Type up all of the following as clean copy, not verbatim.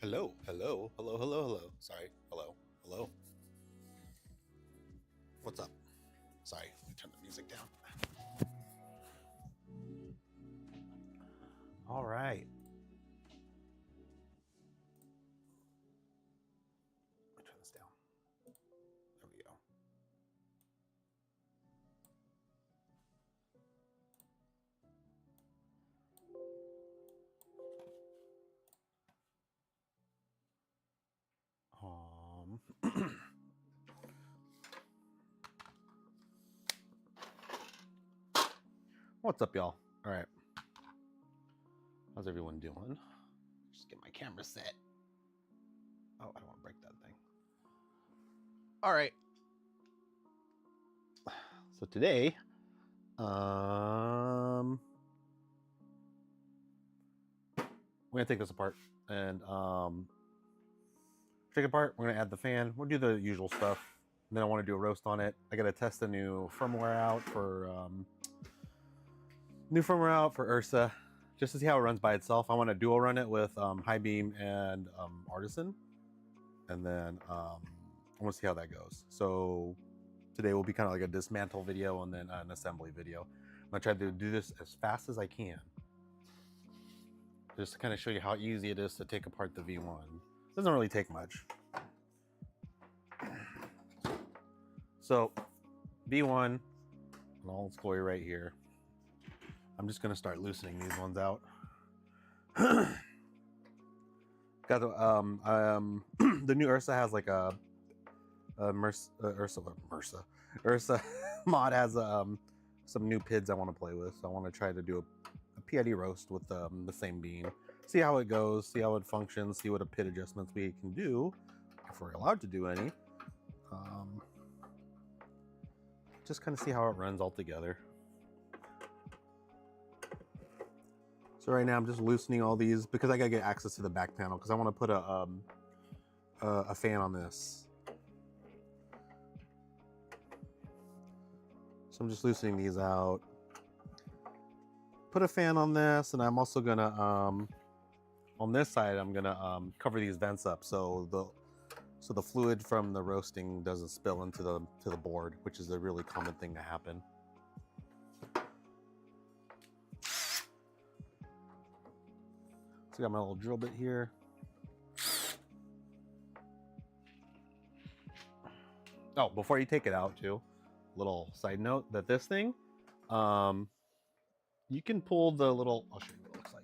Hello, hello, hello, hello, hello. Sorry, hello, hello. What's up? Sorry, let me turn the music down. All right. Let me turn this down. There we go. Um, what's up, y'all? All right. How's everyone doing? Just get my camera set. Oh, I don't want to break that thing. All right. So today, we're gonna take this apart and take it apart. We're gonna add the fan. We'll do the usual stuff. And then I want to do a roast on it. I gotta test the new firmware out for Ursa, just to see how it runs by itself. I want to dual run it with Hibean and Artisan, and then I want to see how that goes. So today will be kind of like a dismantle video and then an assembly video. I'm gonna try to do this as fast as I can, just to kind of show you how easy it is to take apart the V1. It doesn't really take much. So V1 in all its glory right here. I'm just gonna start loosening these ones out. Got the the new Ursa has like a Ursa mod has some new PIDs I want to play with. So I want to try to do a PID roast with the same beam. See how it goes, see how it functions, see what a PID adjustments we can do, if we're allowed to do any. Just kind of see how it runs all together. So right now I'm just loosening all these because I gotta get access to the back panel because I want to put a fan on this. So I'm just loosening these out. Put a fan on this, and I'm also gonna on this side I'm gonna cover these vents up so the fluid from the roasting doesn't spill into the board, which is a really common thing to happen. So I got my little drill bit here. Oh, before you take it out too, little side note that this thing, you can pull the little, I'll show you what it looks like.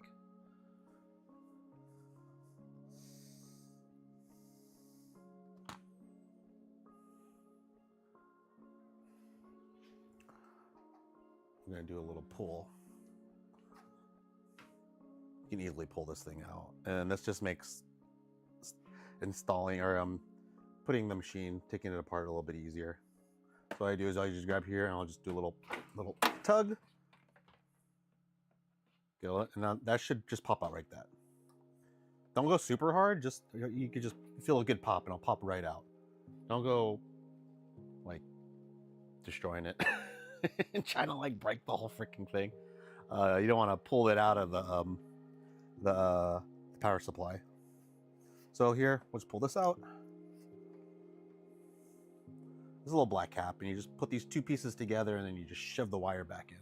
I'm gonna do a little pull. You can easily pull this thing out, and this just makes installing or putting the machine, taking it apart a little bit easier. So what I do is I just grab here and I'll just do a little tug. And that should just pop out right that. Don't go super hard, just you could just feel a good pop and it'll pop right out. Don't go like destroying it and trying to like break the whole freaking thing. You don't want to pull it out of the power supply. So here, let's pull this out. There's a little black cap, and you just put these two pieces together, and then you just shove the wire back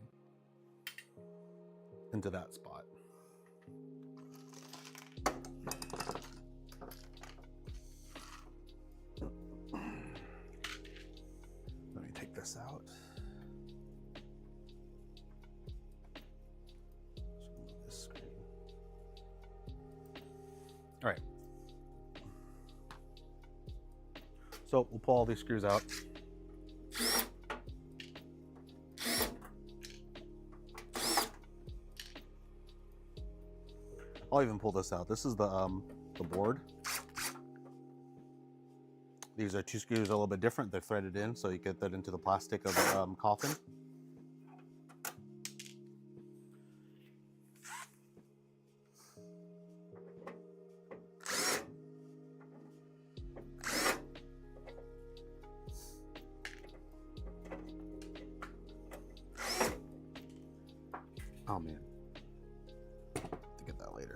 into that spot. Let me take this out. This screen. All right. So we'll pull all these screws out. I'll even pull this out. This is the board. These are two screws a little bit different. They're threaded in, so you get that into the plastic of the coffin. Oh man, to get that later.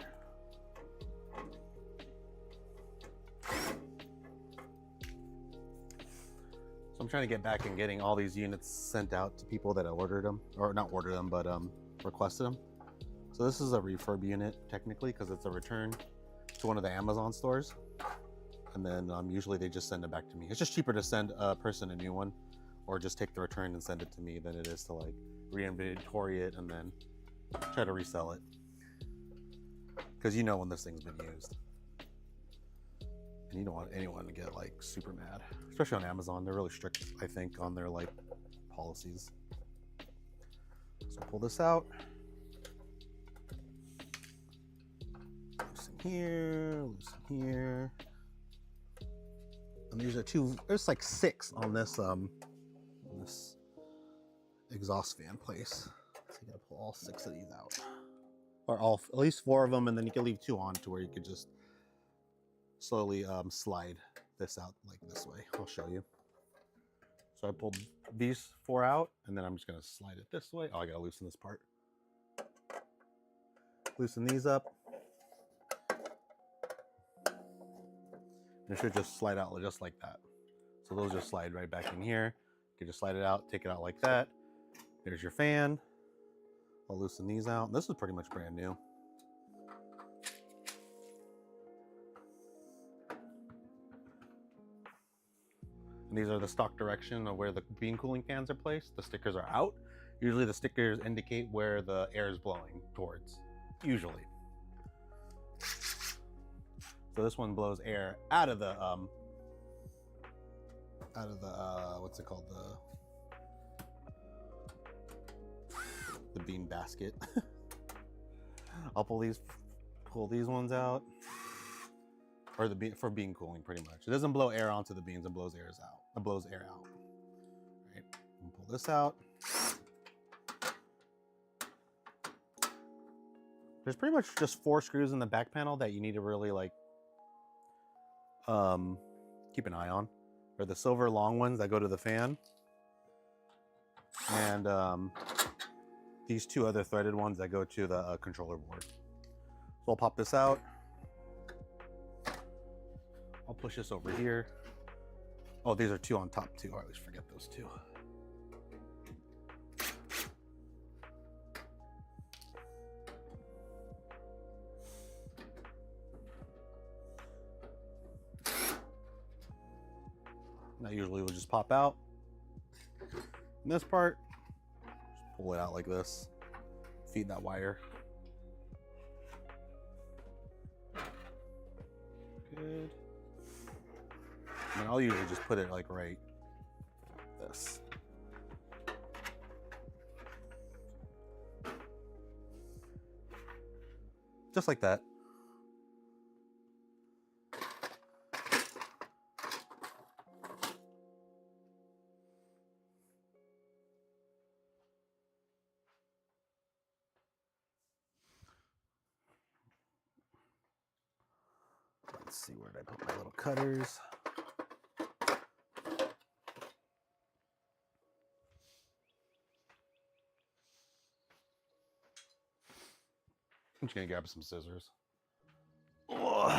So I'm trying to get back and getting all these units sent out to people that ordered them, or not ordered them, but requested them. So this is a refurb unit technically because it's a return to one of the Amazon stores. And then usually they just send it back to me. It's just cheaper to send a person a new one or just take the return and send it to me than it is to like re-inventory it and then try to resell it. Because you know when this thing's been used. And you don't want anyone to get like super mad. Especially on Amazon, they're really strict, I think, on their like policies. So pull this out. Loosen here, loosen here. And these are there's like 6 on this exhaust fan place. So you gotta pull all 6 of these out. Or at least 4 of them, and then you can leave 2 on to where you could just slowly slide this out like this way. I'll show you. So I pulled these 4 out, and then I'm just gonna slide it this way. Oh, I gotta loosen this part. Loosen these up. And it should just slide out just like that. So those just slide right back in here. You can just slide it out, take it out like that. There's your fan. I'll loosen these out. This is pretty much brand new. And these are the stock direction of where the bean cooling fans are placed. The stickers are out. Usually the stickers indicate where the air is blowing towards, usually. So this one blows air out of the what's it called? The bean basket. I'll pull these ones out. Or for bean cooling, pretty much. It doesn't blow air onto the beans, it blows air out. It blows air out. All right, pull this out. There's pretty much just 4 screws in the back panel that you need to really like keep an eye on. They're the silver long ones that go to the fan. And these 2 other threaded ones that go to the controller board. So I'll pop this out. I'll push this over here. Oh, these are 2 on top too. Or at least forget those 2. That usually will just pop out. And this part, just pull it out like this. Feed that wire. Good. And I'll usually just put it like right this. Just like that. Let's see, where did I put my little cutters? I'm just gonna grab some scissors. All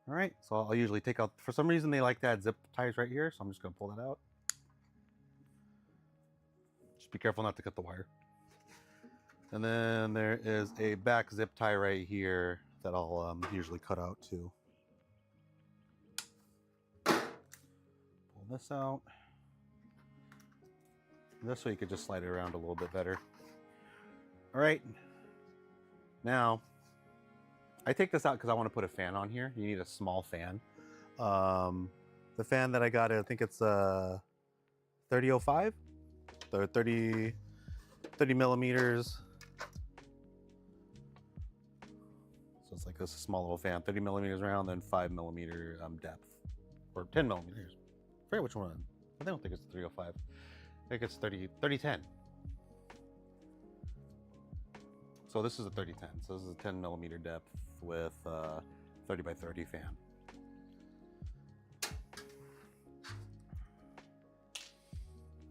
right, so I'll usually take out, for some reason they like to add zip ties right here, so I'm just gonna pull that out. Just be careful not to cut the wire. And then there is a back zip tie right here that I'll usually cut out too. Pull this out. This way you could just slide it around a little bit better. All right, now I take this out because I want to put a fan on here. You need a small fan. The fan that I got, I think it's 3005, or 30 millimeters. So it's like this small little fan, 30 millimeters round, then 5 millimeter depth, or 10 millimeters. I forget which one. I don't think it's 305. I think it's 3010. So this is a 3010. So this is a 10 millimeter depth with 30 by 30 fan.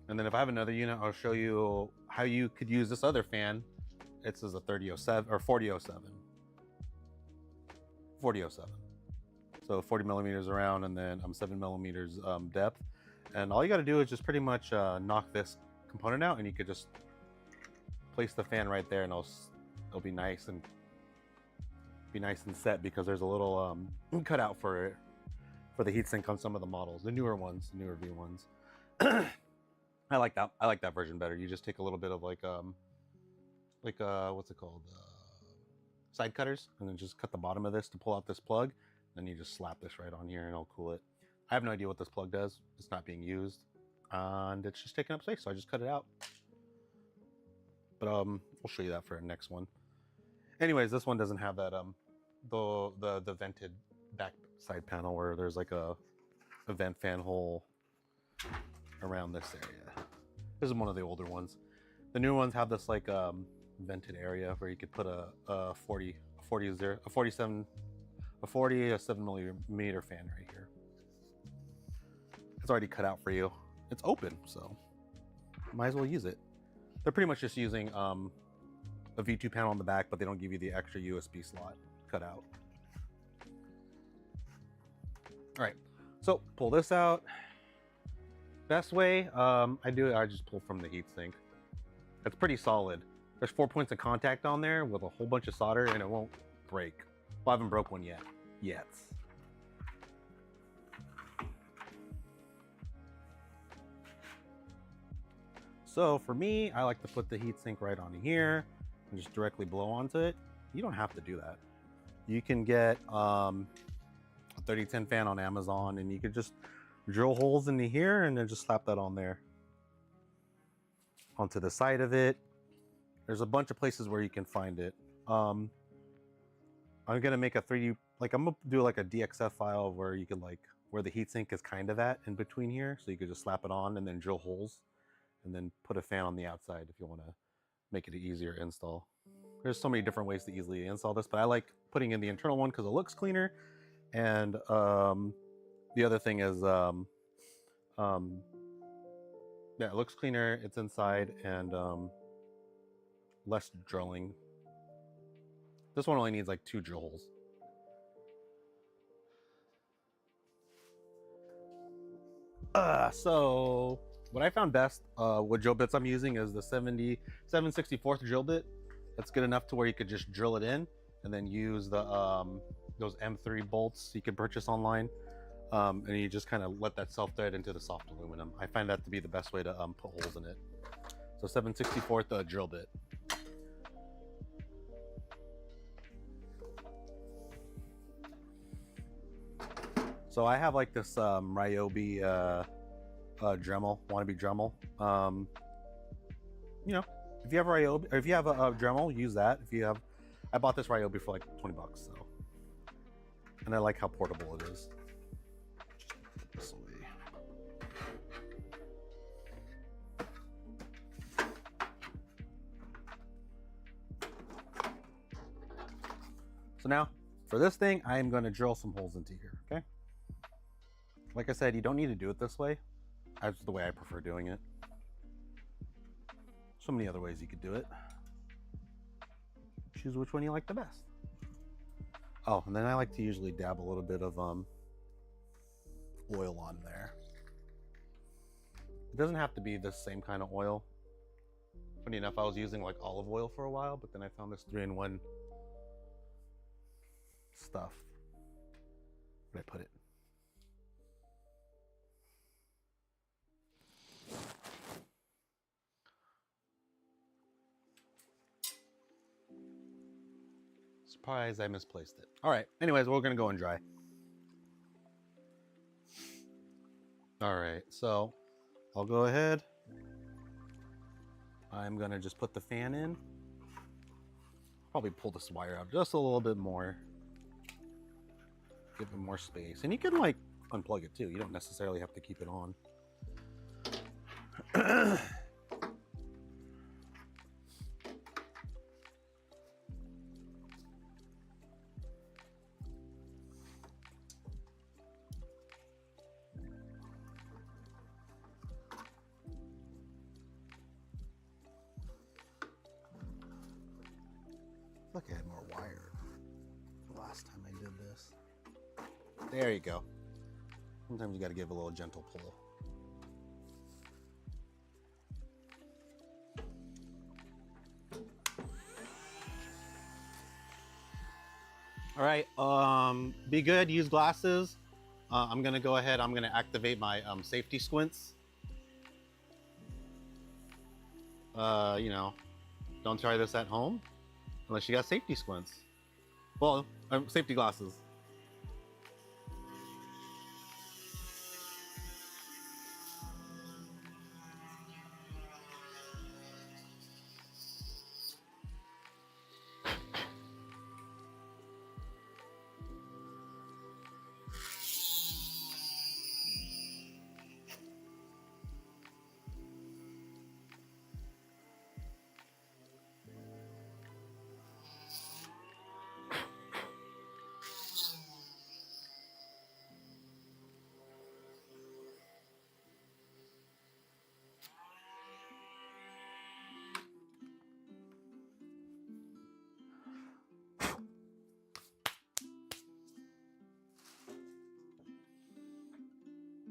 And then if I have another unit, I'll show you how you could use this other fan. It's as a 3007 or 4007. 4007. So 40 millimeters around, and then 7 millimeters depth. And all you got to do is just pretty much knock this component out, and you could just place the fan right there, and it'll be nice and set, because there's a little cutout for it, for the heatsink on some of the models, the newer ones, the newer V ones. I like that version better. You just take a little bit of like what's it called, side cutters, and then just cut the bottom of this to pull out this plug. Then you just slap this right on here and it'll cool it. I have no idea what this plug does. It's not being used, and it's just taking up space, so I just cut it out. But we'll show you that for our next one. Anyways, this one doesn't have that the vented back side panel where there's like a vent fan hole around this area. This is one of the older ones. The newer ones have this like vented area where you could put a 7 millimeter fan right here. It's already cut out for you. It's open, so might as well use it. They're pretty much just using a V2 panel on the back, but they don't give you the extra USB slot cut out. All right, so pull this out. Best way I just pull from the heatsink. It's pretty solid. There's 4 points of contact on there with a whole bunch of solder, and it won't break. Well, I haven't broke one yet. So for me, I like to put the heatsink right on here and just directly blow onto it. You don't have to do that. You can get a 3010 fan on Amazon, and you could just drill holes into here and then just slap that on there. Onto the side of it. There's a bunch of places where you can find it. I'm gonna make a 3D, I'm gonna do like a DXF file where you can where the heatsink is kind of at in between here. So you could just slap it on and then drill holes and then put a fan on the outside if you want to make it an easier install. There's so many different ways to easily install this, but I like putting in the internal one because it looks cleaner. And the other thing is, yeah, it looks cleaner, it's inside, and less drilling. This one only needs like 2 drill holes. So what I found best, what drill bits I'm using is the 7/64 drill bit. That's good enough to where you could just drill it in, and then use the those M3 bolts you can purchase online, and you just kind of let that self-thread into the soft aluminum. I find that to be the best way to put holes in it. So 7/64 drill bit. So I have like this Ryobi Dremel, wannabe Dremel. You know, if you have Ryobi, or if you have a Dremel, use that. If you have, I bought this Ryobi for like 20 bucks, so. And I like how portable it is. Just put this away. So now, for this thing, I am going to drill some holes into here, okay? Like I said, you don't need to do it this way. That's the way I prefer doing it. So many other ways you could do it. Choose which one you like the best. Oh, and then I like to usually dab a little bit of oil on there. It doesn't have to be the same kind of oil. Funny enough, I was using like olive oil for a while, but then I found this 3-in-1 stuff. Where'd I put it? Surprise, I misplaced it. All right, anyways, we're gonna go and dry. All right, so I'll go ahead. I'm gonna just put the fan in. Probably pull this wire out just a little bit more. Give it more space. And you can like unplug it too. You don't necessarily have to keep it on. Look, I had more wire. Wow. last time I did this. There you go. Sometimes you got to give a little gentle pull. All right, be good, use glasses. I'm gonna go ahead, I'm gonna activate my safety squints. You know, don't try this at home unless you got safety squints. Well, safety glasses.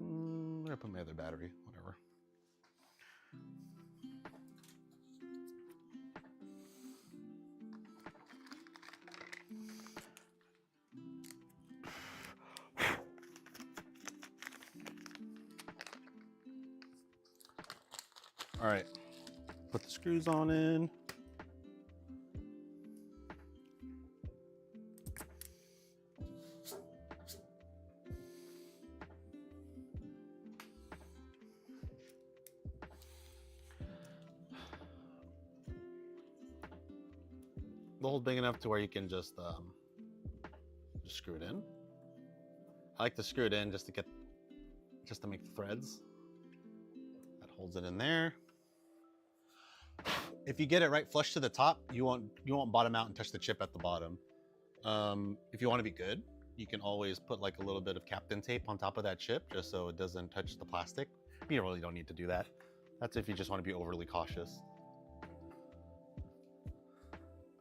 I'm gonna put my other battery, whatever. All right, put the screws on in. The hole's big enough to where you can just screw it in. I like to screw it in just to make the threads. That holds it in there. If you get it right flush to the top, you won't bottom out and touch the chip at the bottom. If you want to be good, you can always put like a little bit of Captain tape on top of that chip just so it doesn't touch the plastic. You really don't need to do that. That's if you just want to be overly cautious.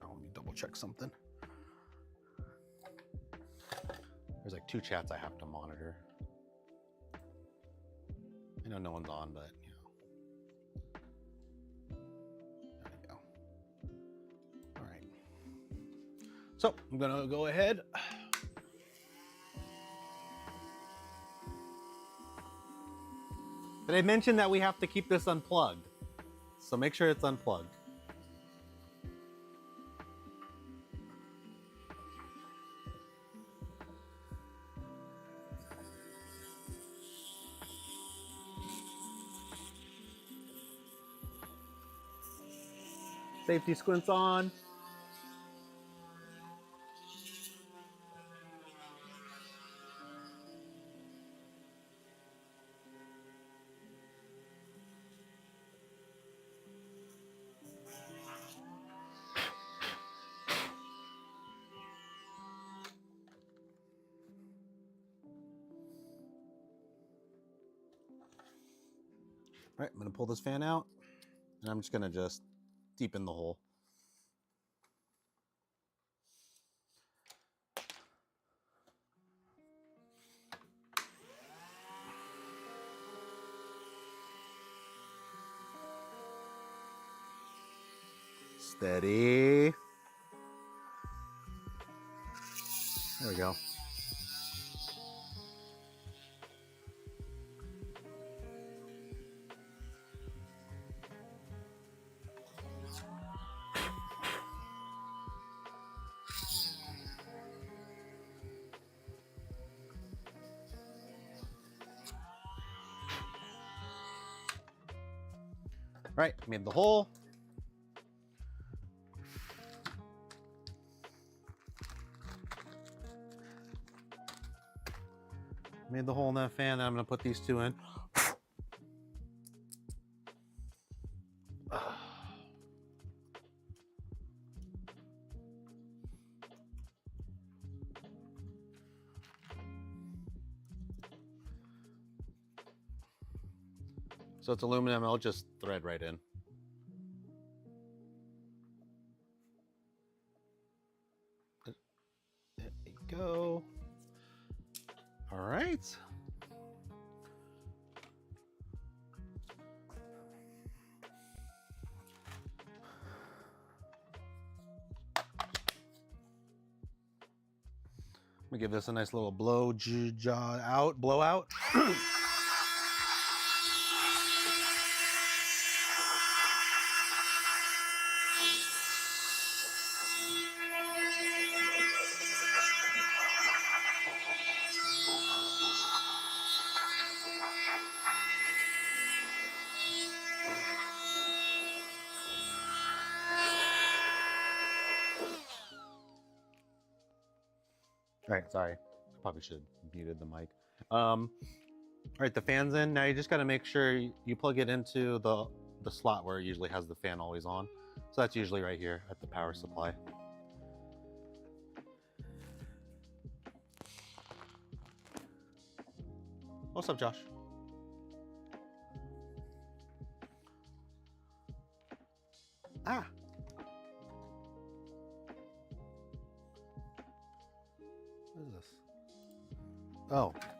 Let me double check something. There's like 2 chats I have to monitor. I know no one's on, but you know. There we go. All right. So I'm gonna go ahead. Did I mention that we have to keep this unplugged? So make sure it's unplugged. Safety squints on. All right, I'm gonna pull this fan out and I'm just gonna deepen the hole. Steady. There we go. All right, made the hole. Made the hole in that fan, and I'm gonna put these 2 in. So it's aluminum, I'll just thread right in. There you go. All right. I'm gonna give this a nice little blowout. All right, sorry. I probably should have muted the mic. All right, the fan's in. Now you just got to make sure you plug it into the slot where it usually has the fan always on. So that's usually right here at the power supply. What's up, Josh? Ah. What is this? Oh, my bad.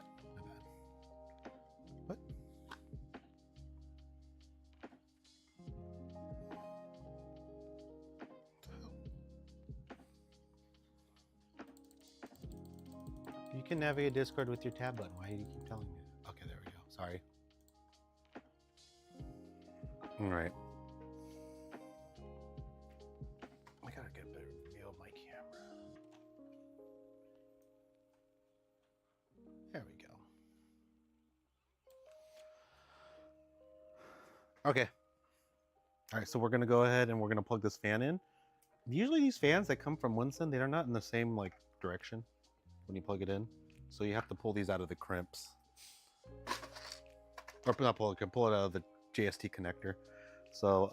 What? You can navigate Discord with your tab button. Why do you keep telling me that? Okay, there we go. Sorry. All right. I gotta get a better view of my camera. There we go. Okay. All right, so we're gonna go ahead and we're gonna plug this fan in. Usually these fans that come from Winston, they're not in the same like direction when you plug it in. So you have to pull these out of the crimps. Or not pull it out of the JST connector. So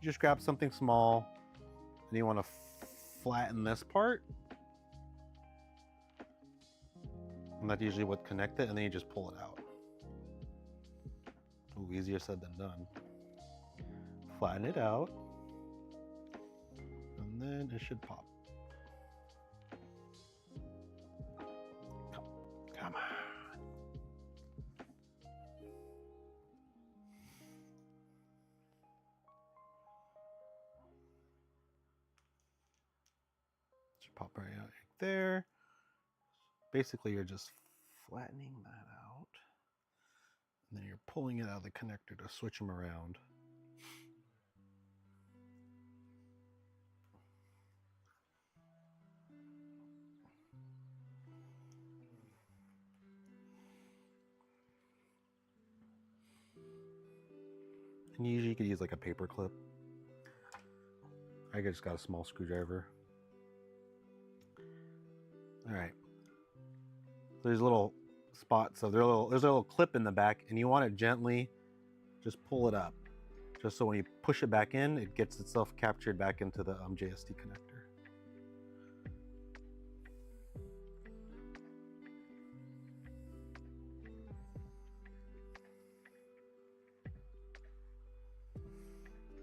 you just grab something small and you want to flatten this part. And that's usually what connect it, and then you just pull it out. Ooh, easier said than done. Flatten it out. And then it should pop. Come on. Should pop right out there. Basically, you're just flattening that out. And then you're pulling it out of the connector to switch them around. And usually you could use like a paper clip. I just got a small screwdriver. All right. So there's a little spot. So there's a little clip in the back, and you want to gently just pull it up, just so when you push it back in, it gets itself captured back into the JST connector.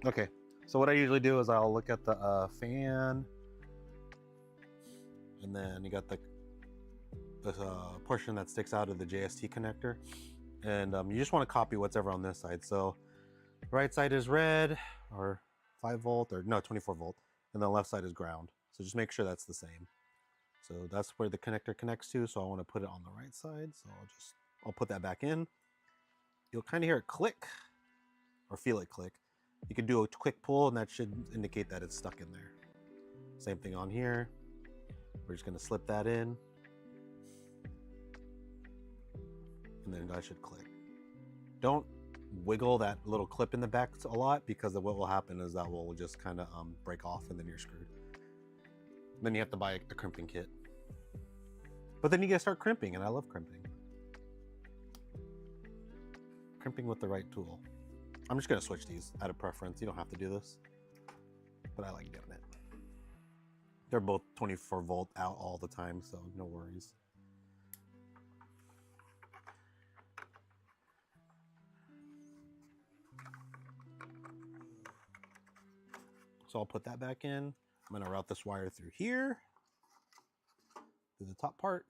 Okay, so what I usually do is I'll look at the fan, and then you got the portion that sticks out of the JST connector, and you just want to copy what's ever on this side. So right side is red, or 5 volt, or no, 24 volt, and the left side is ground. So just make sure that's the same. So that's where the connector connects to, so I want to put it on the right side. So I'll put that back in. You'll kind of hear it click, or feel it click. You can do a quick pull, and that should indicate that it's stuck in there. Same thing on here. We're just going to slip that in, and then that should click. Don't wiggle that little clip in the back a lot, because what will happen is that will just kind of break off, and then you're screwed. Then you have to buy a crimping kit. But then you gotta start crimping, and I love crimping. Crimping with the right tool. I'm just gonna switch these out of preference. You don't have to do this, but I like doing it. They're both 24 volt out all the time, so no worries. So I'll put that back in. I'm gonna route this wire through here. do the top part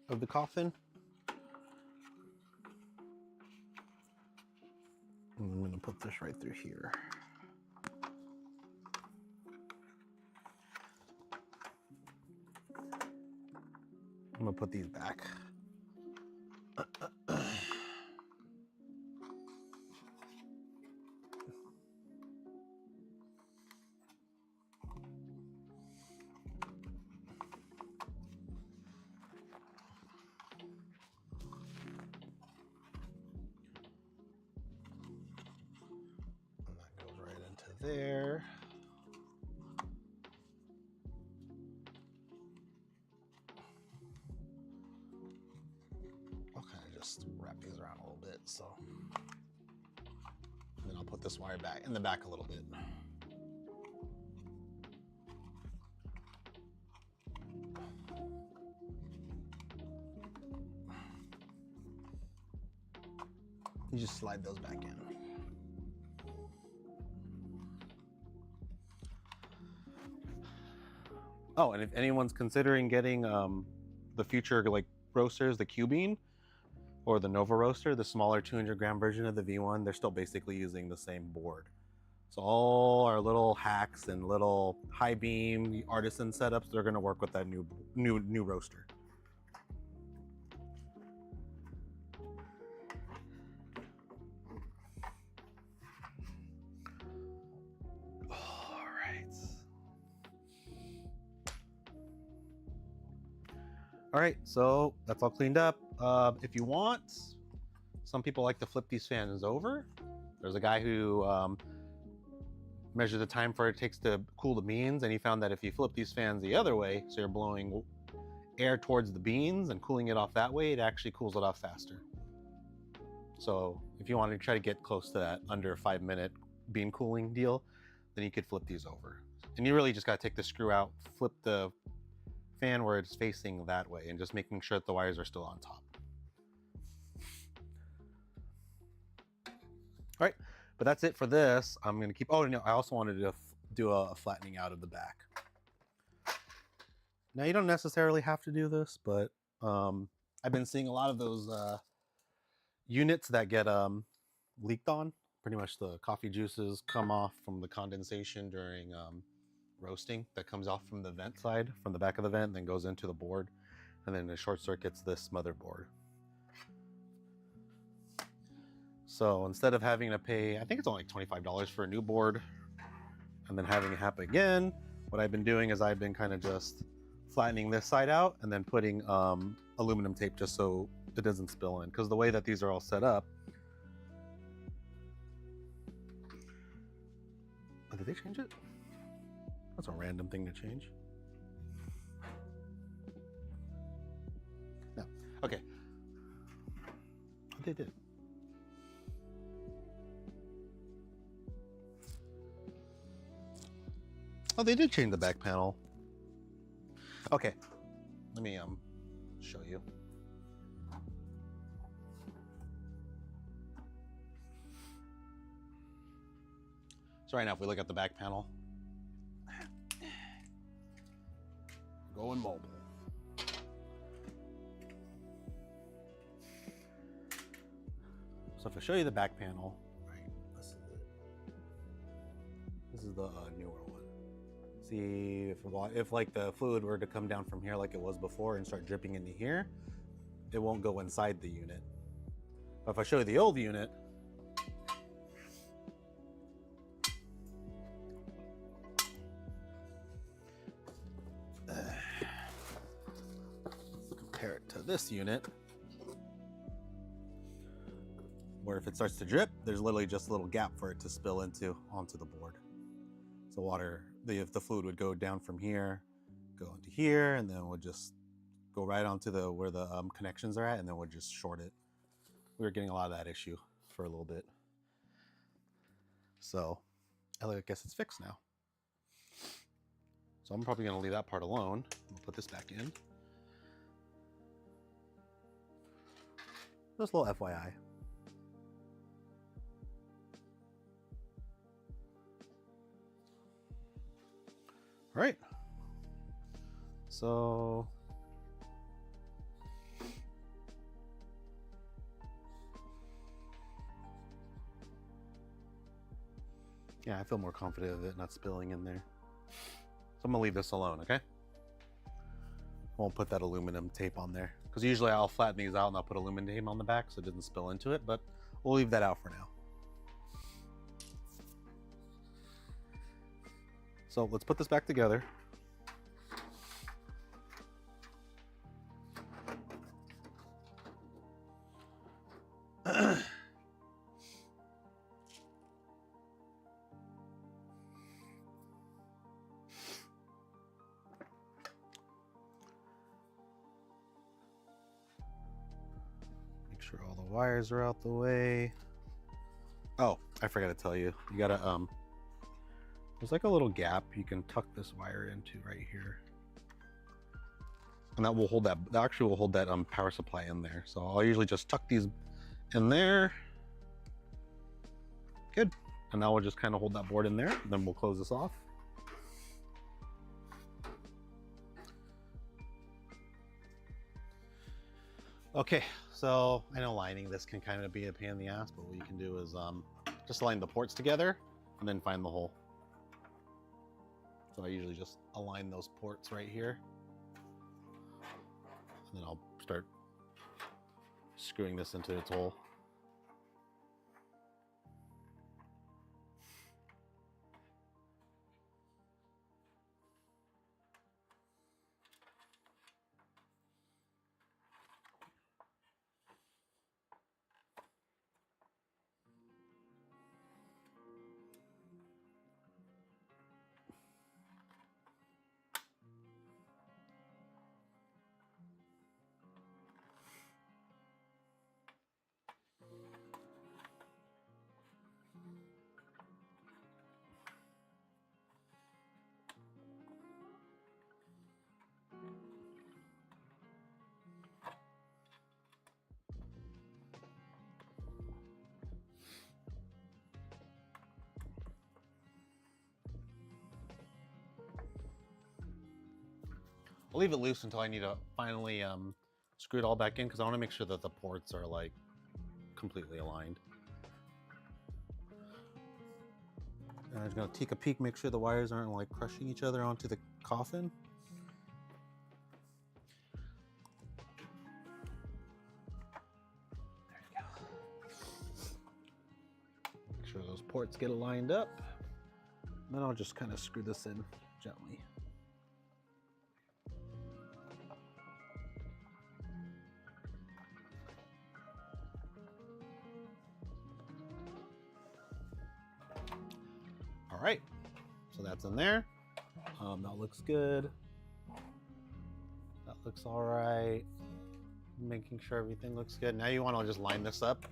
of the coffin. And I'm gonna put this right through here. I'm gonna put these back. And that goes right into there. I'll kind of just wrap these around a little bit, so. And then I'll put this wire back in the back a little bit. You just slide those back in. Oh, and if anyone's considering getting the future like roasters, the Hibean or the Nova roaster, the smaller 200-gram version of the V1, they're still basically using the same board. So all our little hacks and little high beam artisan setups, they're going to work with that new roaster. All right, so that's all cleaned up. If you want, some people like to flip these fans over. There's a guy who measured the time for it takes to cool the beans, and he found that if you flip these fans the other way, so you're blowing air towards the beans and cooling it off that way, it actually cools it off faster. So if you want to try to get close to that under 5-minute bean cooling deal, then you could flip these over. And you really just got to take the screw out, flip the fan where it's facing that way, and just making sure that the wires are still on top. All right, but that's it for this. I'm gonna keep, oh no, I also wanted to do a flattening out of the back. Now you don't necessarily have to do this, but I've been seeing a lot of those units that get leaked on. Pretty much the coffee juices come off from the condensation during roasting that comes off from the vent side, from the back of the vent, then goes into the board, and then it short circuits this motherboard. So instead of having to pay, I think it's only like $25 for a new board, and then having it happen again, what I've been doing is I've been kind of just flattening this side out and then putting aluminum tape just so it doesn't spill in. Because the way that these are all set up, oh, did they change it? That's a random thing to change. No. Okay. They did. Oh, they did change the back panel. Okay. Let me show you. So right now, if we look at the back panel, going mobile. So if I show you the back panel, right, this is it. This is the newer one. See, if like the fluid were to come down from here like it was before and start dripping into here, it won't go inside the unit. But if I show you the old unit, compare it to this unit, where if it starts to drip, there's literally just a little gap for it to spill onto the board. So water, the fluid would go down from here, go into here, and then would just go right onto where the connections are at, and then would just short it. We were getting a lot of that issue for a little bit. So I guess it's fixed now. So I'm probably gonna leave that part alone. We'll put this back in. Just a little FYI. All right. So Yeah, I feel more confident of it not spilling in there. So I'm gonna leave this alone, okay? Won't put that aluminum tape on there because usually I'll flatten these out and I'll put aluminum tape on the back so it doesn't spill into it, but we'll leave that out for now. So let's put this back together. Make sure all the wires are out the way. Oh, I forgot to tell you. You gotta there's like a little gap you can tuck this wire into right here. And that will hold that actually will hold that power supply in there. So I'll usually just tuck these in there. Good. And now we'll just kind of hold that board in there. Then we'll close this off. Okay, so I know lining this can kind of be a pain in the ass, but what you can do is just line the ports together and then find the hole. So I usually just align those ports right here. And then I'll start screwing this into its hole. I'll leave it loose until I need to finally screw it all back in because I want to make sure that the ports are like completely aligned. And I'm just going to take a peek, make sure the wires aren't like crushing each other onto the coffin. There you go. Make sure those ports get lined up. Then I'll just kind of screw this in gently. All right, so that's in there. That looks good. That looks all right. Making sure everything looks good. Now you want to just line this up,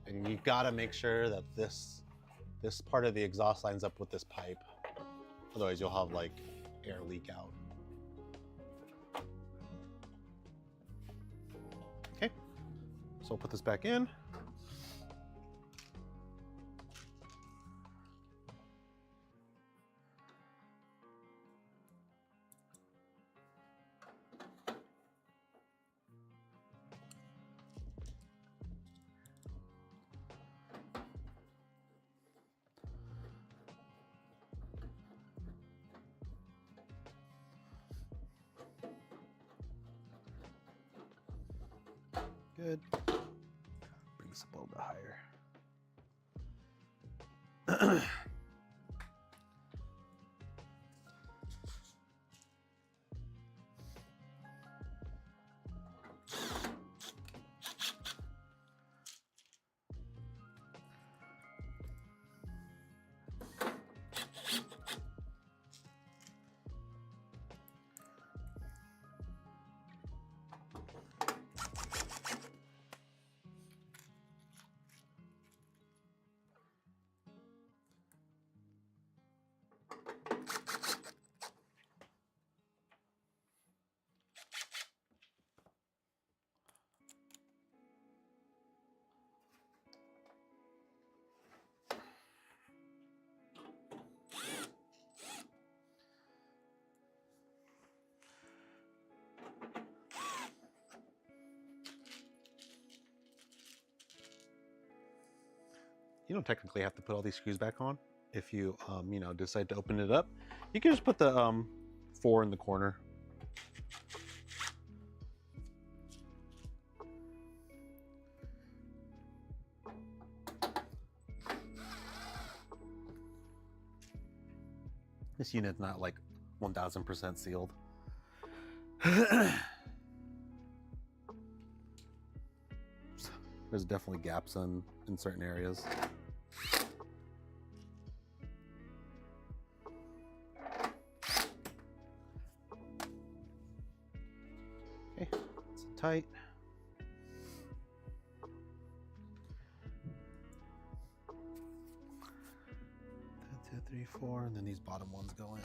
and you've got to make sure that this part of the exhaust lines up with this pipe. Otherwise, you'll have like air leak out. Okay, so I'll put this back in. Good. Bring this up a little bit higher. You don't technically have to put all these screws back on. if you you know, decide to open it up, you can just put the 4 in the corner. This unit's not like 1000% sealed. There's definitely gaps in certain areas. Okay, it's tight. 1, 2, 3, 4, and then these bottom ones go in.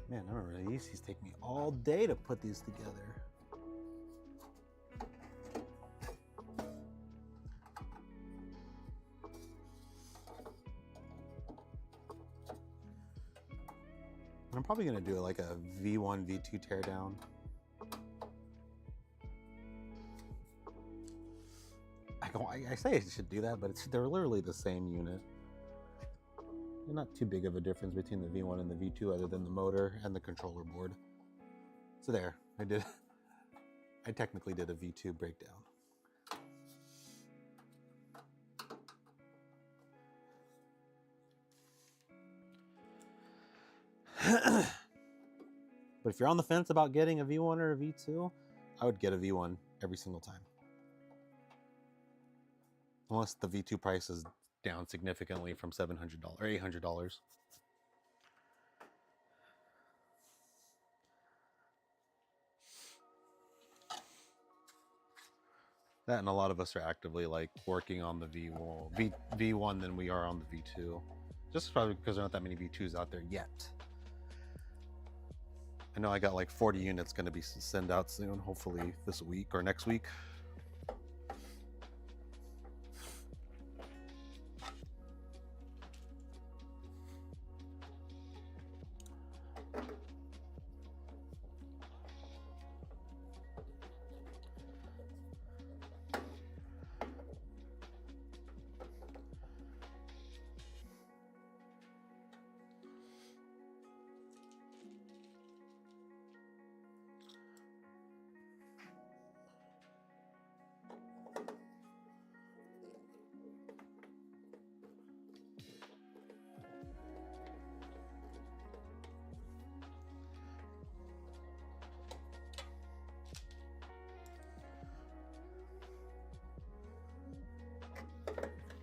Man, I remember these take me all day to put these together. I'm probably gonna do like a V1, V2 teardown. I say I should do that, but they're literally the same unit. They're not too big of a difference between the V1 and the V2 other than the motor and the controller board. So there, I technically did a V2 breakdown. But if you're on the fence about getting a V1 or a V2, I would get a V1 every single time. Unless the V2 price is down significantly from $700 or $800. That, and a lot of us are actively like working on the V1 than we are on the V2. Just probably because there aren't that many V2s out there yet. I know I got like 40 units going to be sent out soon, hopefully this week or next week.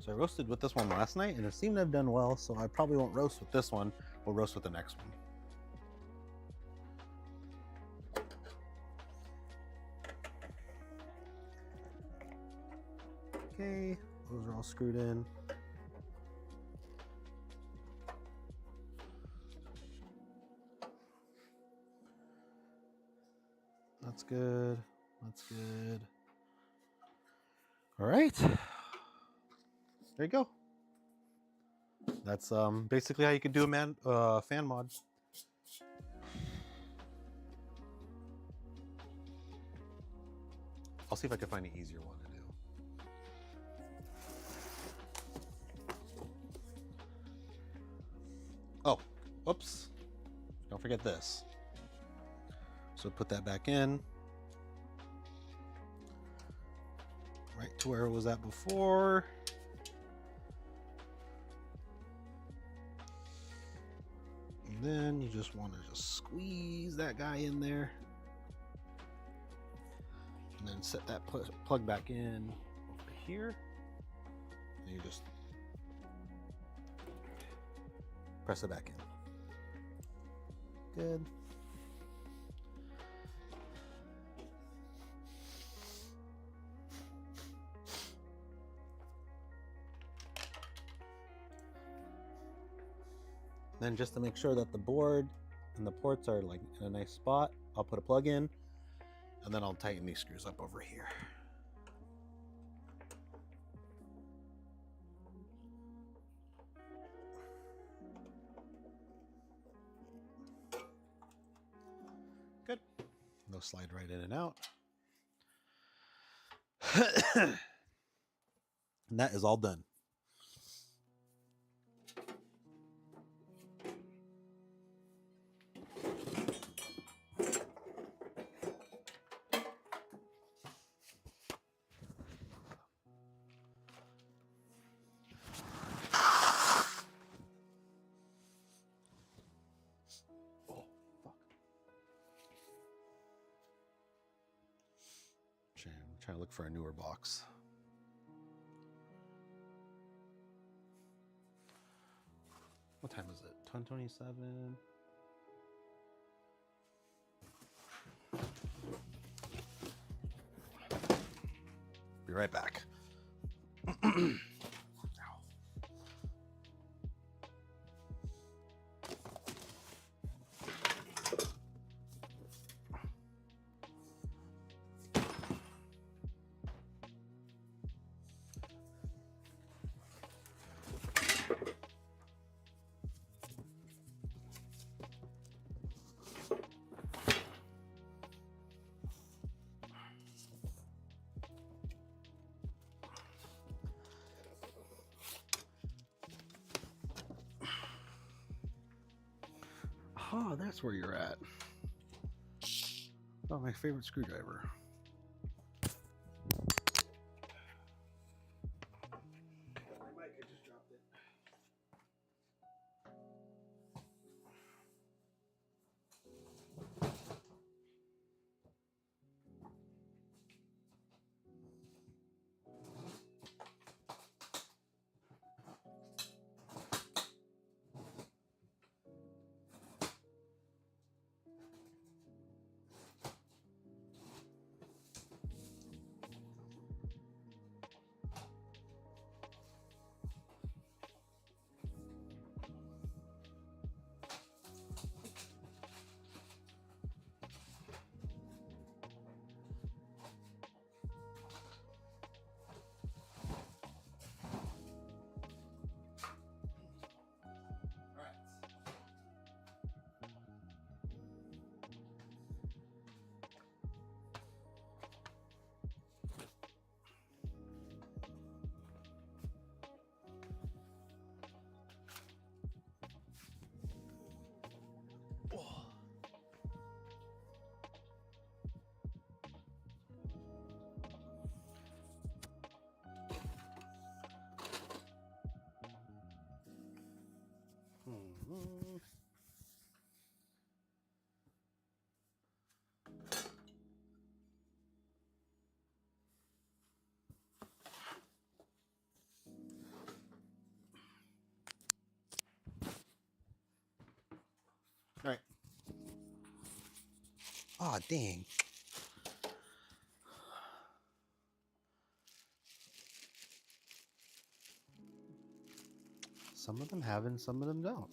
So I roasted with this one last night and it seemed to have done well, so I probably won't roast with this one. We'll roast with the next one. Okay, those are all screwed in. That's good. That's good. All right. There you go. That's basically how you could do a fan mod. I'll see if I can find an easier one to do. Oh, whoops. Don't forget this. So put that back in. Right to where it was at before. And then you just want to just squeeze that guy in there. And then set that plug back in over here. And you just press it back in. Good. Then just to make sure that the board and the ports are like in a nice spot, I'll put a plug in and then I'll tighten these screws up over here. slide right in and out. And that is all done. I'm trying to look for a newer box. What time is it? 10:27. Be right back. Oh, that's where you're at. Oh, my favorite screwdriver. My mic, I just dropped it. All right. Oh, dang. Some of them have and some of them don't.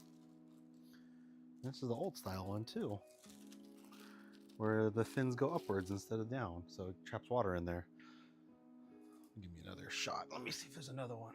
This is the old style one too, where the fins go upwards instead of down, so it traps water in there. Give me another shot. Let me see if there's another one.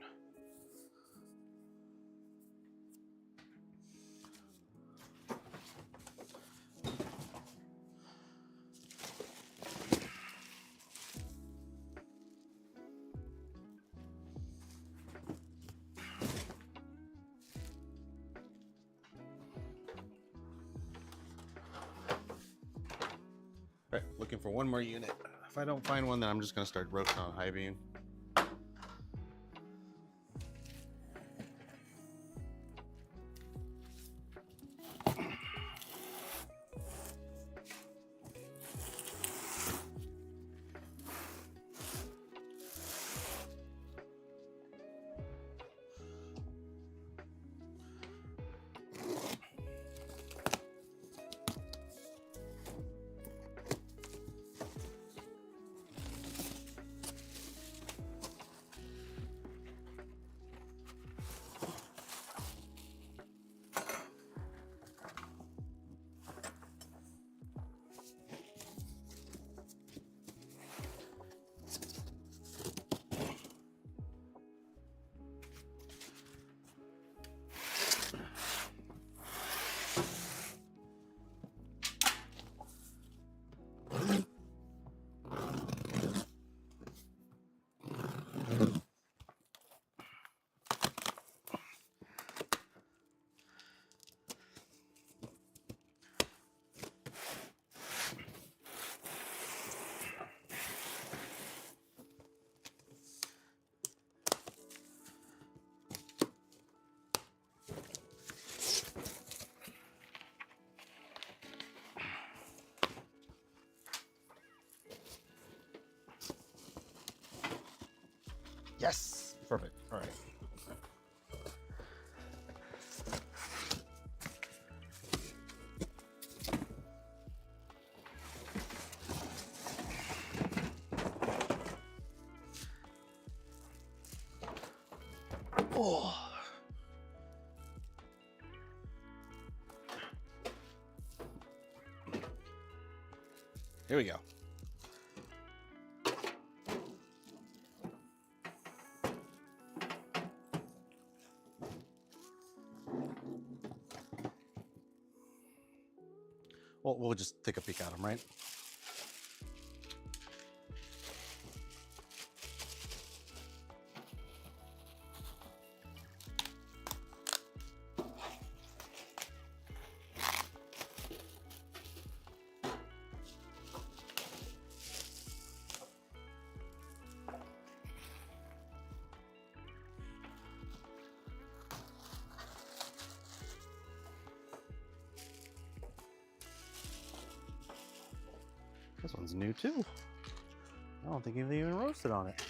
All right, looking for one more unit. If I don't find one, then I'm just gonna start roasting on Hibean. Yes, perfect. All right. Oh. Here we go. Well, we'll just take a peek at them, right? This one's new too. I don't think they even roasted on it.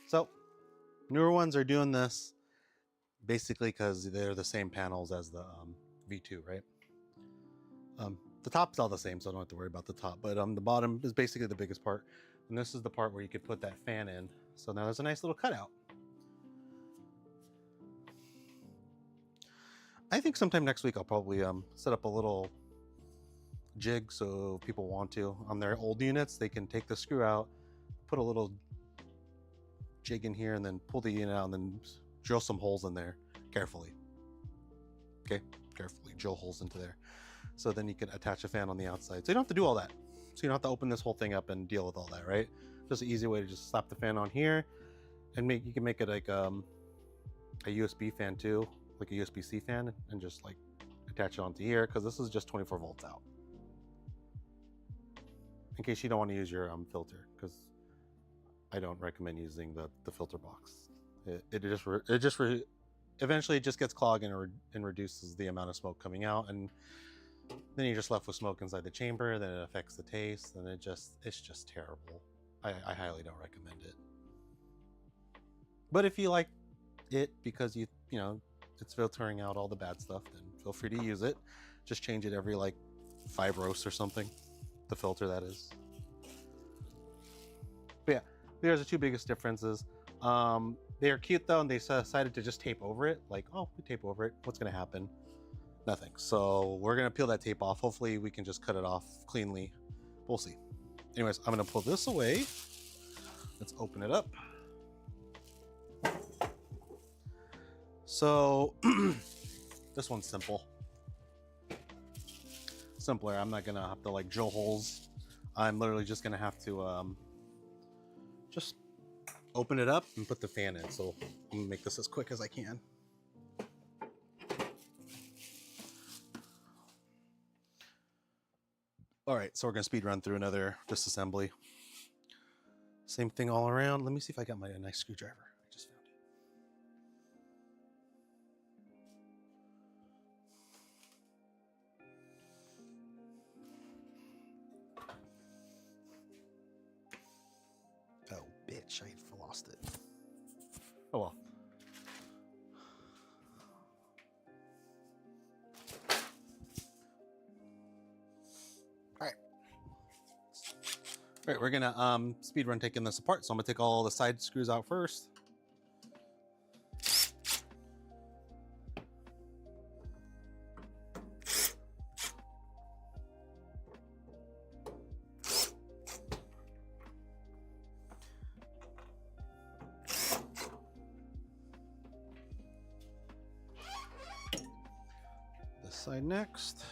So, newer ones are doing this basically because they're the same panels as the V2, right? The top's all the same, so I don't have to worry about the top. But the bottom is basically the biggest part. And this is the part where you could put that fan in. So now there's a nice little cutout. I think sometime next week I'll probably set up a little jig so if people want to. On their old units, they can take the screw out, put a little jig in here, and then pull the unit out and then drill some holes in there carefully. Okay, carefully drill holes into there. So then you can attach a fan on the outside. So you don't have to do all that. So you don't have to open this whole thing up and deal with all that, right? Just an easy way to just slap the fan on here and you can make it like a USB fan too, like a USB-C fan, and just like attach it onto here because this is just 24 volts out. In case you don't want to use your filter, because I don't recommend using the filter box. Eventually it just gets clogged and reduces the amount of smoke coming out, and then you're just left with smoke inside the chamber. Then it affects the taste, and it's just terrible. I highly don't recommend it. But if you like it because you know it's filtering out all the bad stuff, then feel free to use it. Just change it every like 5 roasts or something. The filter, that is. But yeah, there's the two biggest differences. They are cute though, and they decided to just tape over it. Like, oh, we tape over it. What's gonna happen? Nothing. So we're gonna peel that tape off. Hopefully we can just cut it off cleanly. We'll see. Anyways, I'm gonna pull this away. Let's open it up. So this one's simple. Simpler. I'm not gonna have to like drill holes. I'm literally just gonna have to just open it up and put the fan in. So I'm gonna make this as quick as I can. All right, so we're gonna speed run through another disassembly. Same thing all around. Let me see if I got my nice screwdriver. I just found it. Oh, bitch, I lost it. Oh well. All right, we're gonna speed run taking this apart. So I'm gonna take all the side screws out first. This side next.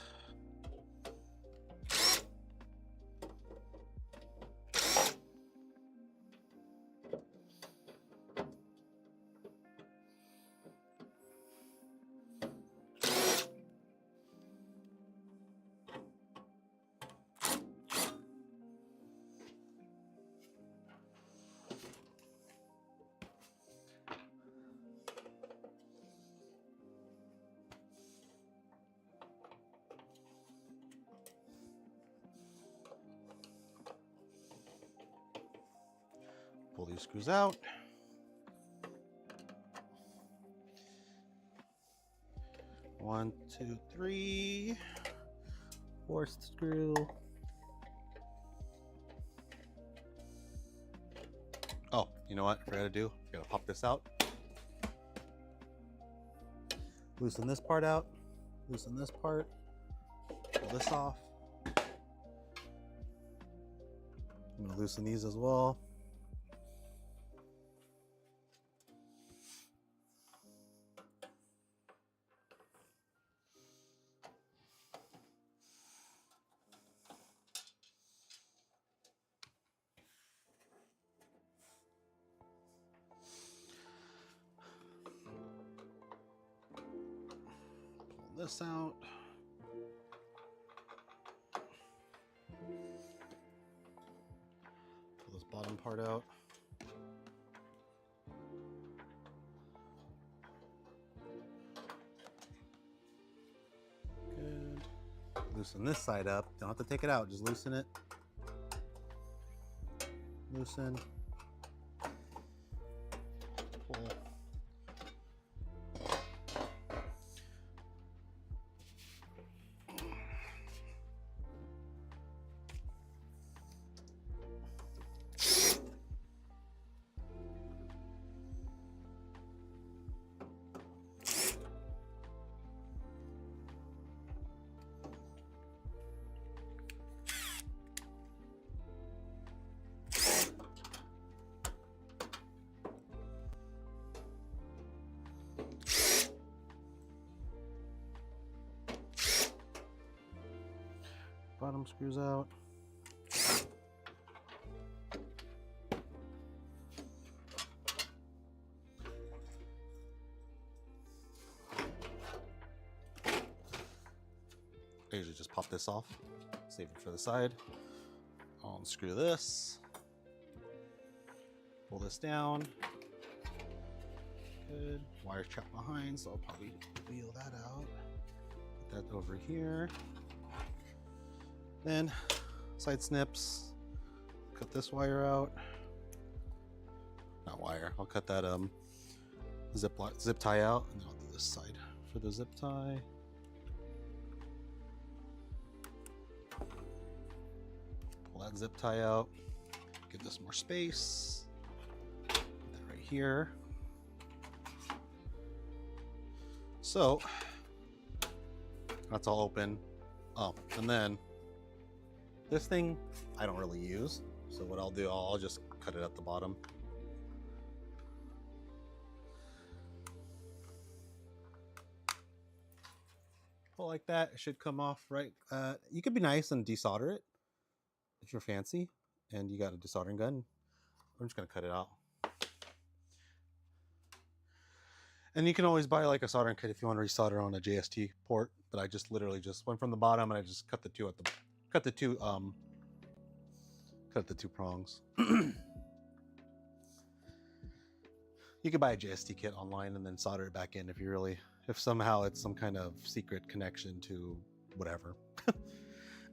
Pull these screws out. One, two, three. Fourth screw. Oh, you know what I forgot to do? I gotta pop this out. Loosen this part out. Loosen this part. Pull this off. I'm gonna loosen these as well. Pull this out. Pull this bottom part out. Good. Loosen this side up. Don't have to take it out, just loosen it. Loosen. Pull. Bottom screws out. I usually just pop this off, save it for the side. I'll unscrew this, pull this down. Good. Wire's trapped behind, so I'll probably wheel that out. Put that over here. Then side snips, cut this wire out. Not wire, I'll cut that zip tie out, and then I'll do this side for the zip tie. Pull that zip tie out, give this more space. Put that right here. So that's all open. Oh, and then this thing I don't really use, so what I'll do, I'll just cut it at the bottom. Pull like that, it should come off right. You could be nice and desolder it if you're fancy and you got a desoldering gun. I'm just gonna cut it out. And you can always buy like a soldering kit if you want to resolder on a JST port, but I just literally just went from the bottom and I just cut the two at the cut the two prongs. You could buy a JST kit online and then solder it back in if you really, if somehow it's some kind of secret connection to whatever.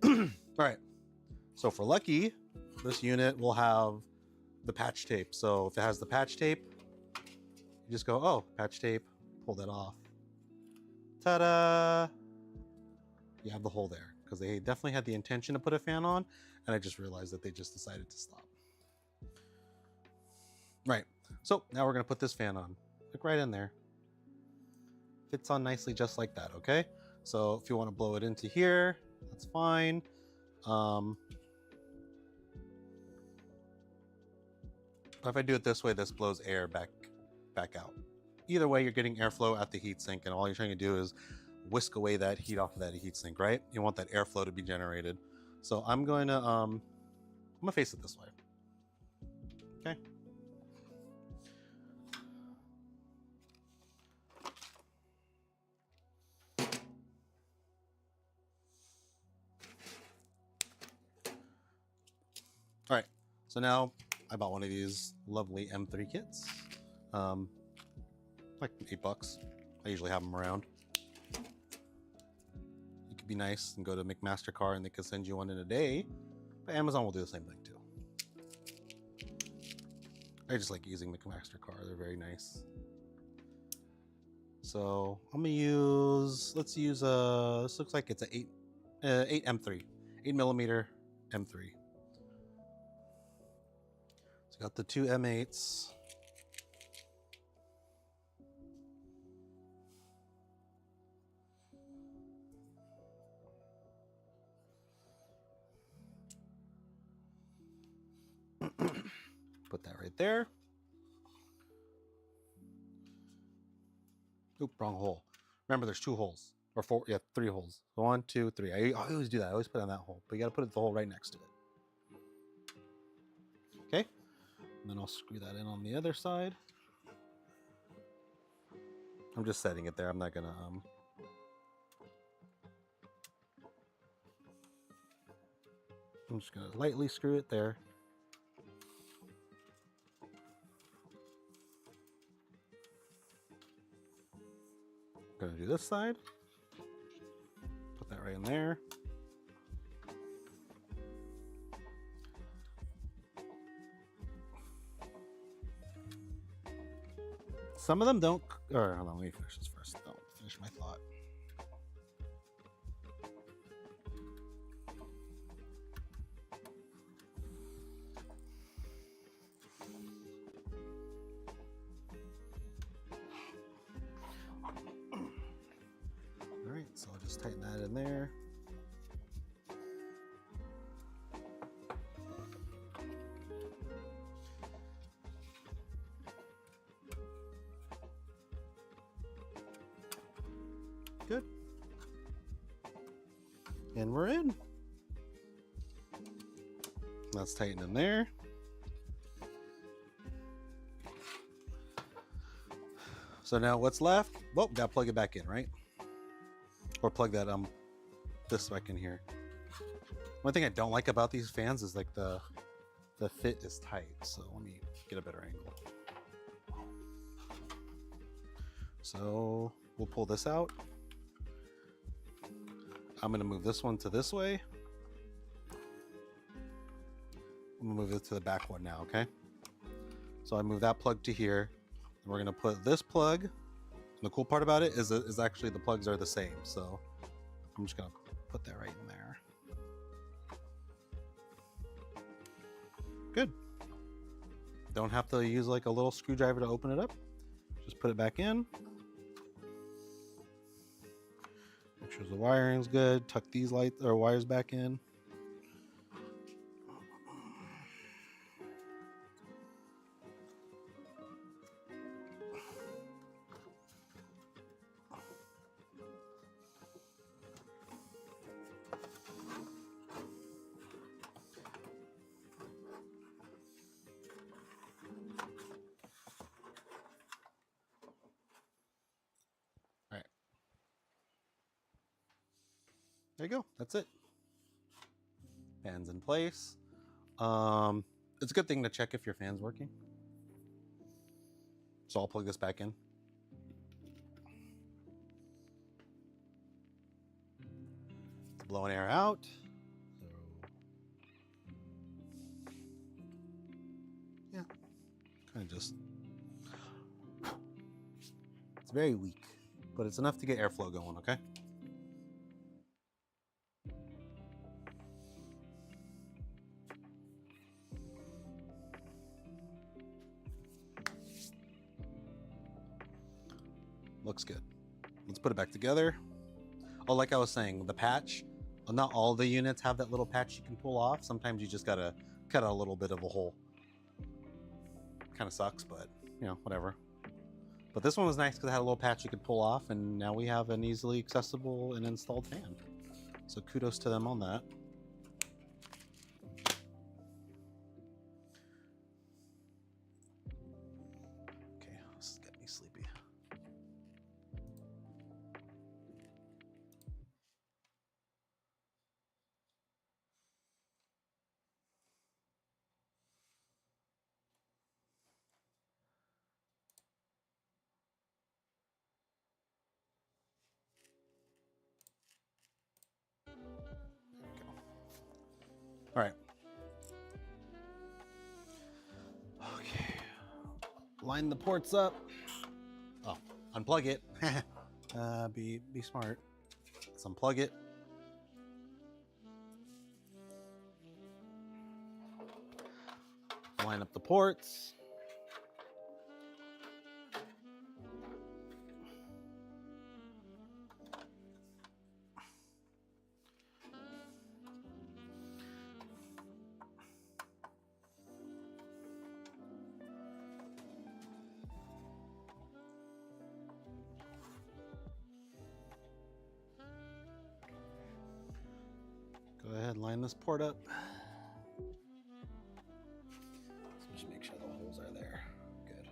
All right, so for lucky, this unit will have the patch tape. So if it has the patch tape, you just go, oh, patch tape, pull that off. Ta-da! You have the hole there, because they definitely had the intention to put a fan on, and I just realized that they just decided to stop. Right, so now we're gonna put this fan on. Look right in there. Fits on nicely just like that, okay? So if you wanna blow it into here, that's fine. If I do it this way, this blows air back out. Either way, you're getting airflow at the heatsink, and all you're trying to do is whisk away that heat off of that heatsink, right? You want that airflow to be generated. So I'm going to, I'm gonna face it this way. Okay. All right, so now I bought one of these lovely M3 kits. Like $8. I usually have them around. You could be nice and go to McMasterCard and they could send you one in a day, but Amazon will do the same thing too. I just like using the MasterCard. They're very nice. So I'm gonna use, let's use this looks like it's a 8 M3, 8mm M3. So got the two M8s. Put that right there. Oop, wrong hole. Remember, there's 2 holes. Or 4, yeah, 3 holes. 1, 2, 3. I always do that. I always put it on that hole. But you gotta put the hole right next to it. Okay? And then I'll screw that in on the other side. I'm just setting it there. I'm not gonna I'm just gonna lightly screw it there. I'm gonna do this side. Put that right in there. Some of them don't, or hold on, let me finish this first. Don't finish my thought. All right, so I'll just tighten that in there. Good. And we're in. Let's tighten in there. So now what's left? Well, gotta plug it back in, right? Or plug that this back in here. One thing I don't like about these fans is like the fit is tight. So let me get a better angle. So we'll pull this out. I'm gonna move this one to this way. I'm gonna move it to the back one now, okay? So I move that plug to here. And we're gonna put this plug. And the cool part about it is actually the plugs are the same. So I'm just gonna put that right in there. Good. Don't have to use like a little screwdriver to open it up. Just put it back in. Make sure the wiring's good. Tuck these lights or wires back in. There you go. That's it. Fan's in place. It's a good thing to check if your fan's working. So I'll plug this back in. It's blowing air out. So yeah, kind of just. It's very weak, but it's enough to get airflow going. Okay. Looks good. Let's put it back together. Oh, like I was saying, the patch, not all the units have that little patch you can pull off. Sometimes you just gotta cut out a little bit of a hole. Kind of sucks, but you know, whatever. But this one was nice because it had a little patch you could pull off, and now we have an easily accessible and installed fan. So kudos to them on that. Okay, this is getting me sleepy. All right. Okay. line the ports up. Oh, unplug it. Be smart. Let's unplug it. Line up the ports. Go ahead, line this port up. Just make sure the holes are there. Good.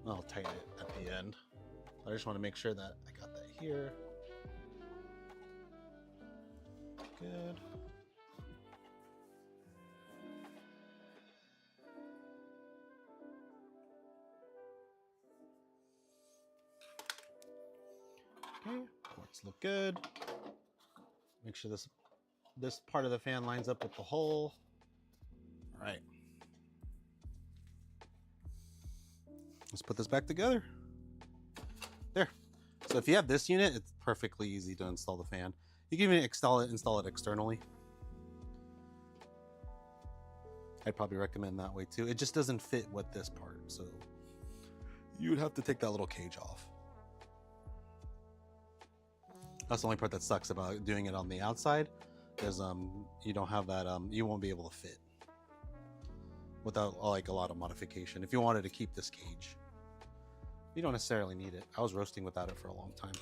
I'll tighten it at the end. I just want to make sure that I got that here. Good. Okay, ports look good. Make sure this part of the fan lines up with the hole. All right. Let's put this back together. There. So if you have this unit, it's perfectly easy to install the fan. You can even install it externally. I'd probably recommend that way too. It just doesn't fit with this part, so you would have to take that little cage off. That's the only part that sucks about doing it on the outside, is you don't have that, you won't be able to fit without like a lot of modification. If you wanted to keep this cage, you don't necessarily need it. I was roasting without it for a long time.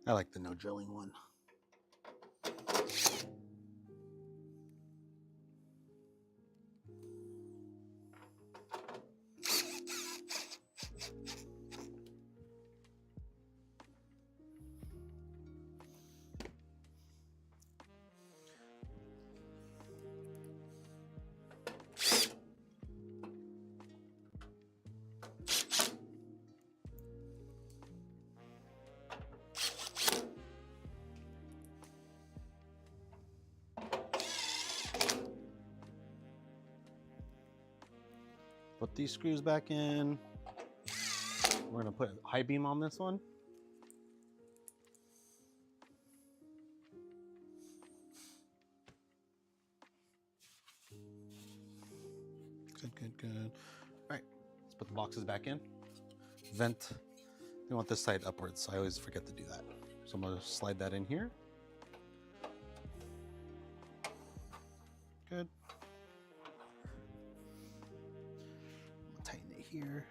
I like the no drilling one. Put these screws back in. We're gonna put Hibean on this one. Good. All right, let's put the boxes back in. Vent. We want this side upwards. I always forget to do that. So I'm gonna slide that in here. Good. Tighten it here.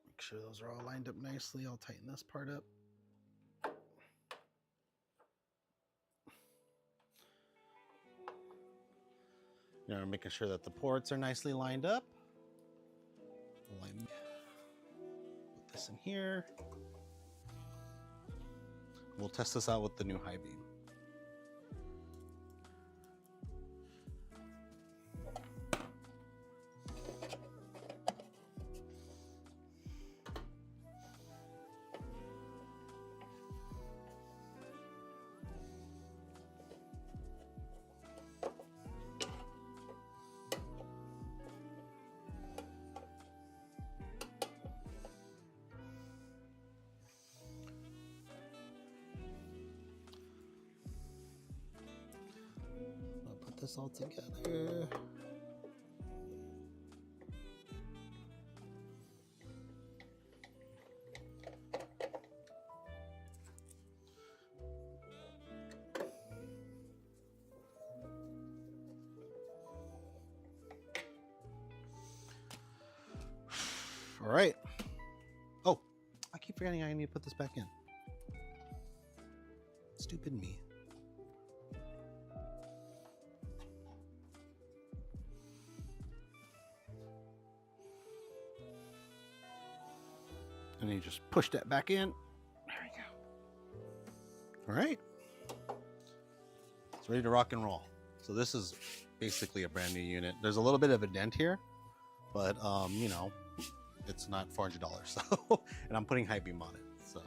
Make sure those are all lined up nicely. I'll tighten this part up. You know, making sure that the ports are nicely lined up. Put this in here. We'll test this out with the new Hibean. This all together. All right. Oh, I keep forgetting I need to put this back in. Stupid me. And then you just push that back in. There we go. All right. It's ready to rock and roll. So this is basically a brand new unit. There's a little bit of a dent here, but you know, it's not $400. So, and I'm putting Hibean on it. So.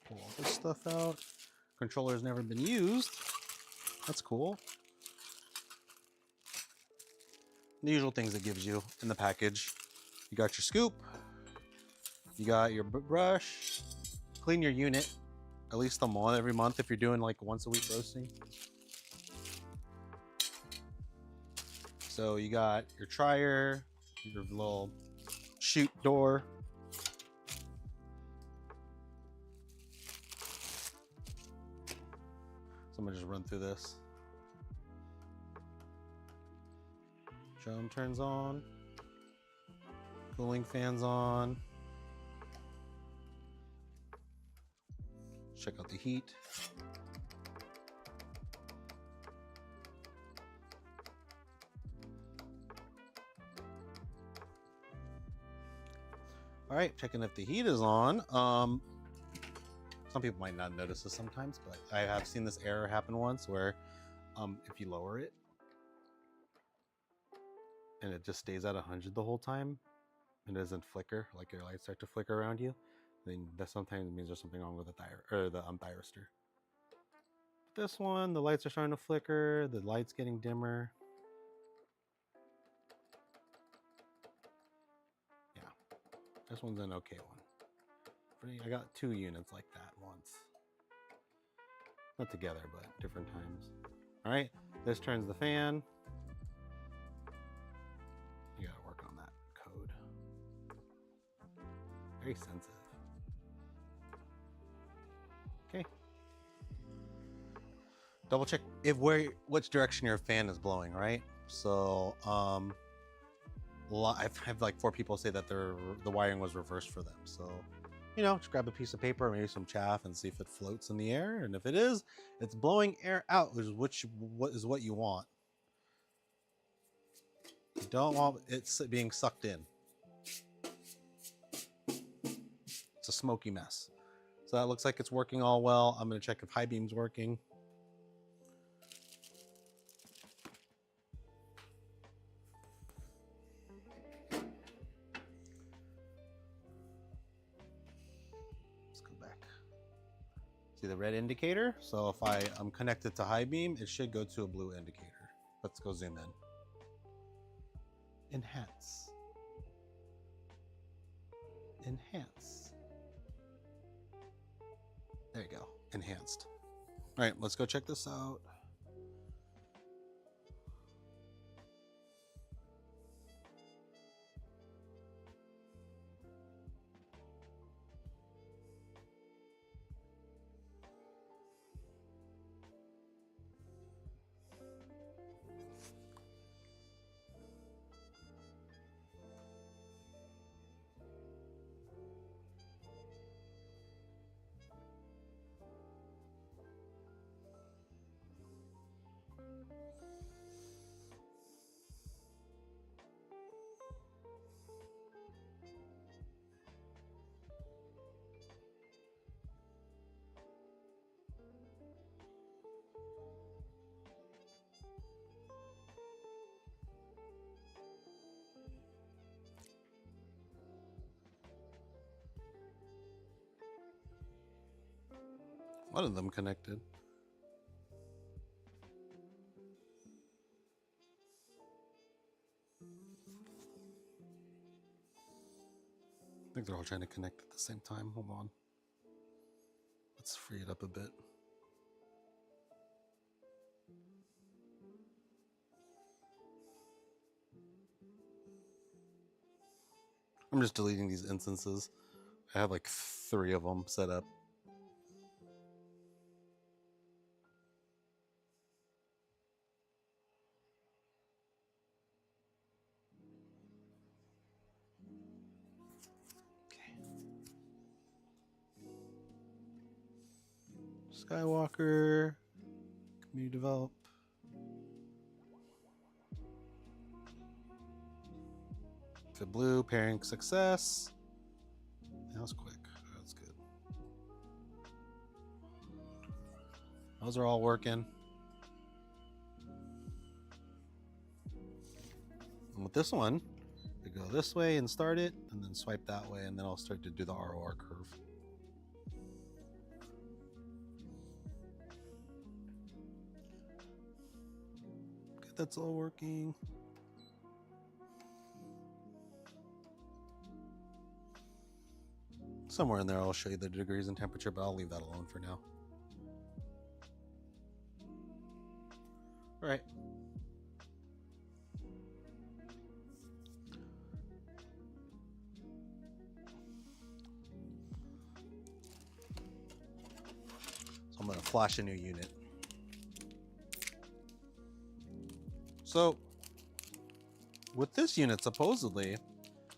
Pull all this stuff out. Controller has never been used. That's cool. The usual things it gives you in the package. You got your scoop. You got your brush. Clean your unit at least every month if you're doing like once a week roasting. So you got your trier, your little chute door. So I'm gonna just run through this. Drum turns on. Cooling fans on. Check out the heat. All right, checking if the heat is on. Some people might not notice this sometimes, but I have seen this error happen once where if you lower it and it just stays at 100 the whole time and doesn't flicker, like your lights start to flicker around you, then that sometimes means there's something wrong with the thyristor. This one, the lights are starting to flicker, the light's getting dimmer. Yeah, this one's an okay one. I got 2 units like that once. Not together, but different times. All right, this turns the fan. You gotta work on that code. Very sensitive. Okay. Double check which direction your fan is blowing, right? So I've had like 4 people say that the wiring was reversed for them. So, you know, just grab a piece of paper, maybe some chaff, and see if it floats in the air. And if it is, it's blowing air out, which is what you want. You don't want it being sucked in. It's a smoky mess. So that looks like it's working all well. I'm going to check if Hibean's working. See the red indicator? So if I'm connected to Hibean, it should go to a blue indicator. Let's go zoom in. Enhance. Enhance. There you go. enhanced. All right, let's go check this out. One of them connected. I think they're all trying to connect at the same time. Hold on. Let's free it up a bit. I'm just deleting these instances. I have like 3 of them set up. Skywalker, community develop. Fit blue, pairing success. That was quick. That's good. Those are all working. And with this one, we go this way and start it, and then swipe that way, and then I'll start to do the ROR curve. Good, that's all working. Somewhere in there I'll show you the degrees and temperature, but I'll leave that alone for now. All right. So I'm going to flash a new unit. So with this unit, supposedly,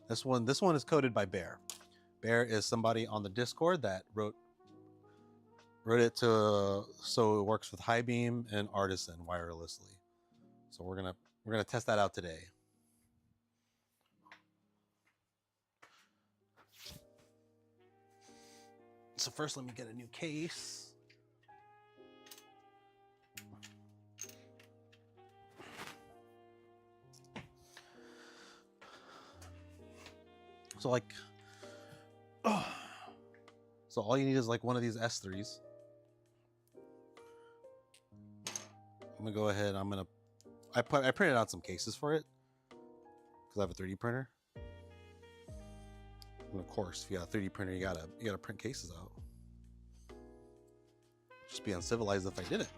this one is coded by Bear. Bear is somebody on the Discord that wrote it to so it works with Hibean and Artisan wirelessly. So we're gonna test that out today. So first, let me get a new case. So like. So all you need is like one of these S3s. I'm gonna go ahead. I printed out some cases for it because I have a 3D printer. And of course, if you got a 3D printer, you gotta print cases out. Just be uncivilized if I did it.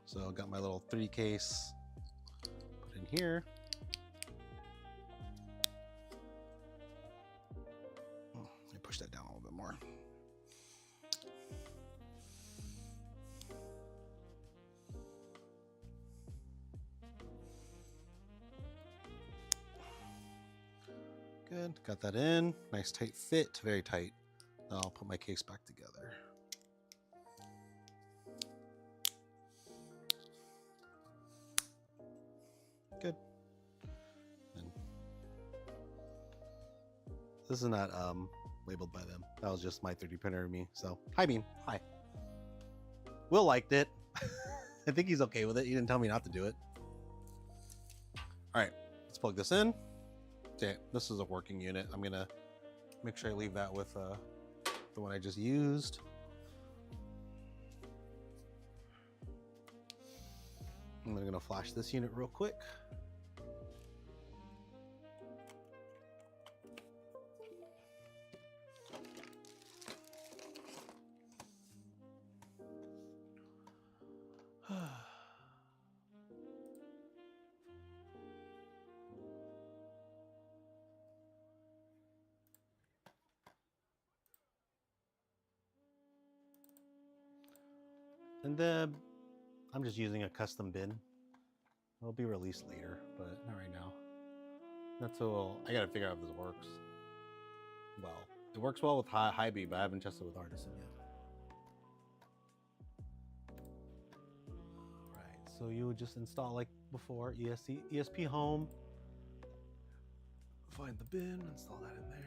So I got my little 3D case put in here. Push that down a little bit more. Good, got that in. Nice tight fit, very tight. Now I'll put my case back together. Good. And this is not labeled by them. That was just my 3D printer and me. So, hi Bean. Hi. Will liked it. I think he's okay with it. He didn't tell me not to do it. All right, let's plug this in. Okay, this is a working unit. I'm gonna make sure I leave that with the one I just used. I'm gonna flash this unit real quick. And then I'm just using a custom bin. It'll be released later, but not right now. That's all. I gotta figure out if this works. Well, it works well with Hibean, but I haven't tested with Artisan yet. Alright, so you would just install like before, ESP home. Find the bin, install that in there.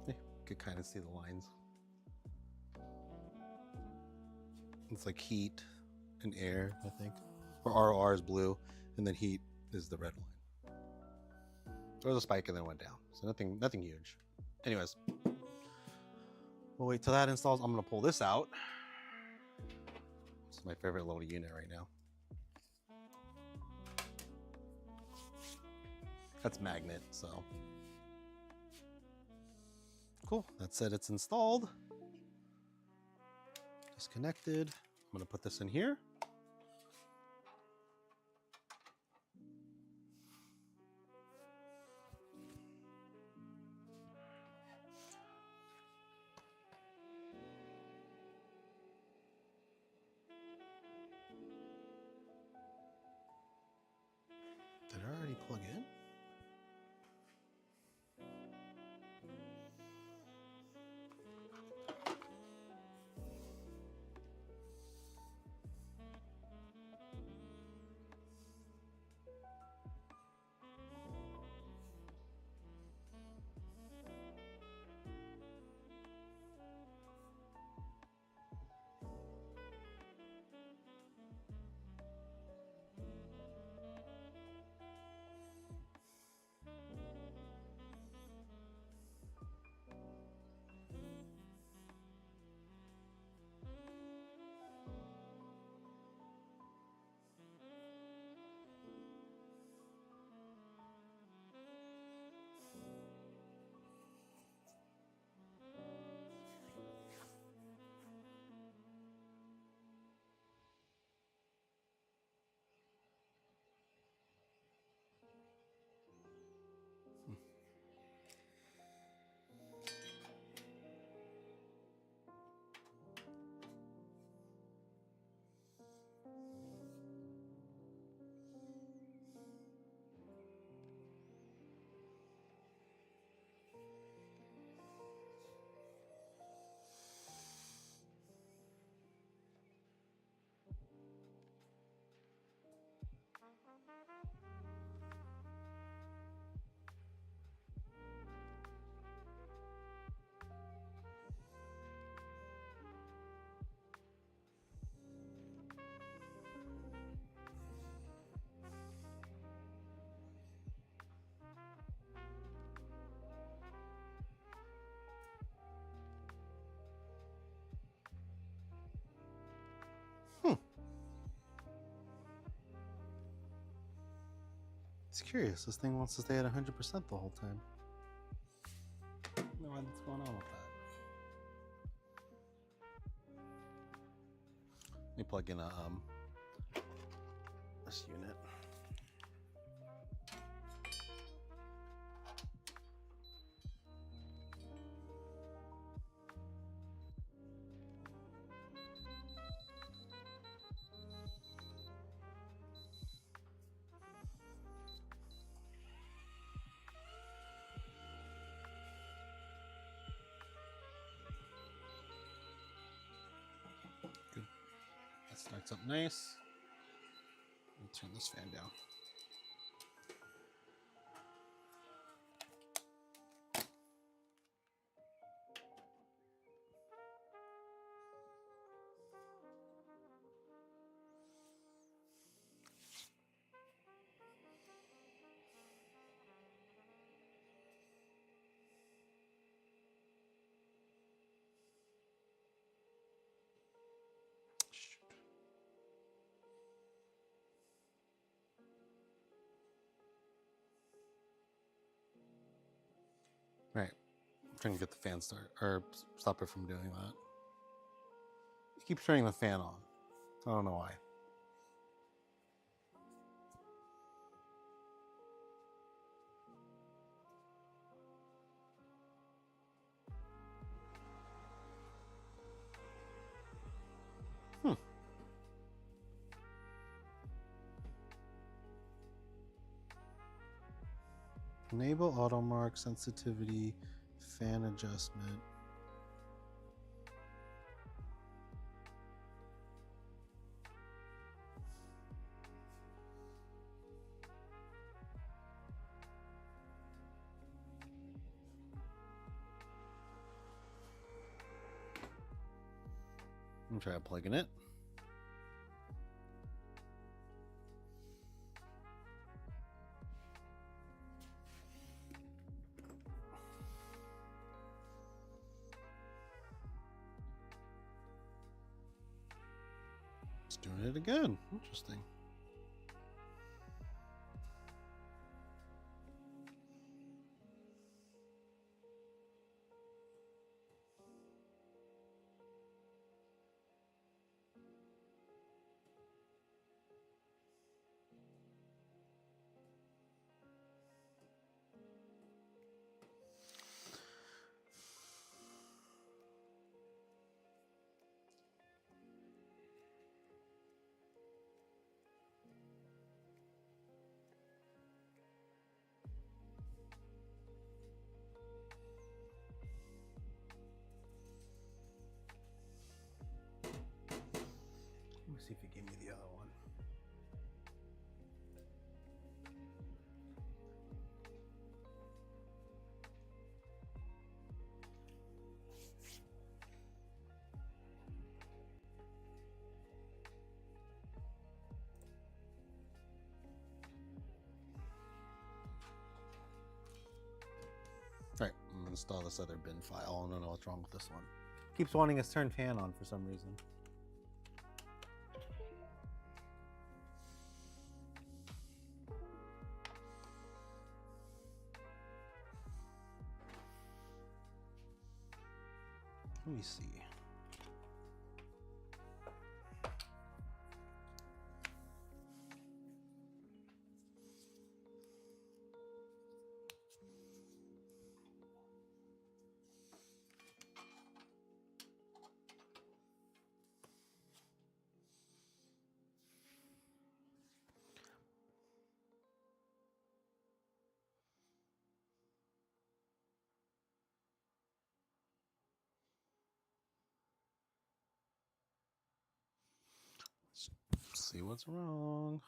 You could kind of see the lines. It's like heat and air, I think. Or ROR is blue, and then heat is the red line. There was a spike and then it went down. So nothing huge. Anyways, we'll wait till that installs. I'm gonna pull this out. This is my favorite little unit right now. That's magnet, so. Cool, that's it, it's installed. Disconnected. I'm gonna put this in here. Did I already plug in? It's curious. This thing wants to stay at 100% the whole time. I don't know what's going on with that. Let me plug in this unit. Good. That starts up nice. Let me turn this fan down. Right. trying to get the fan start or stop it from doing that. It keeps turning the fan on. I don't know why. Enable auto mark sensitivity, fan adjustment. I'm try plugging it. It's doing it again. Interesting. Let me see if he gave me the other one. All right, I'm gonna install this other bin file. I don't know what's wrong with this one. Keeps wanting us to turn fan on for some reason. Let me see. Let's see what's wrong.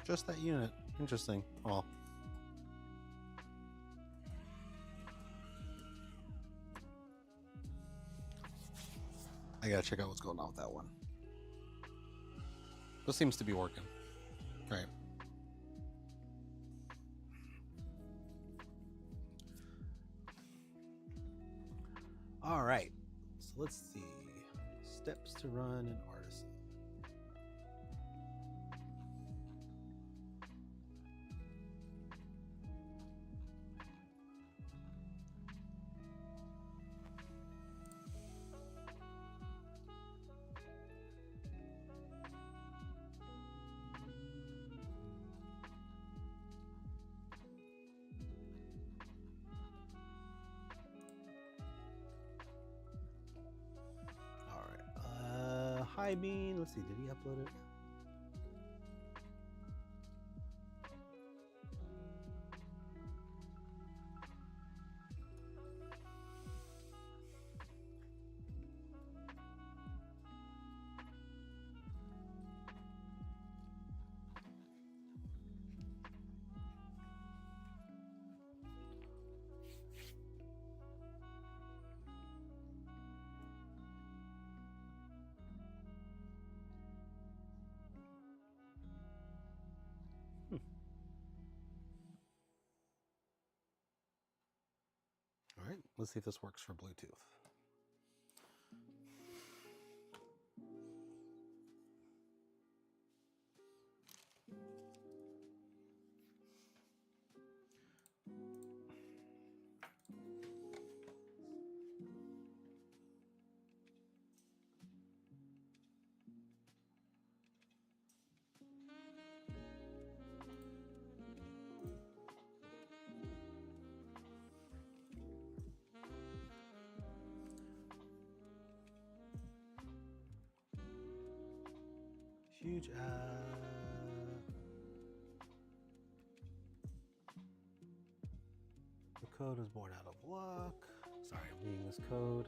Just that unit. Interesting. Well, I gotta check out what's going on with that one. This seems to be working. All right. All right. So let's see. Steps to run an artisan. Hibean, let's see, did he upload it? All right, let's see if this works for Bluetooth. Huge The code was born out of luck. Sorry, I'm reading this code.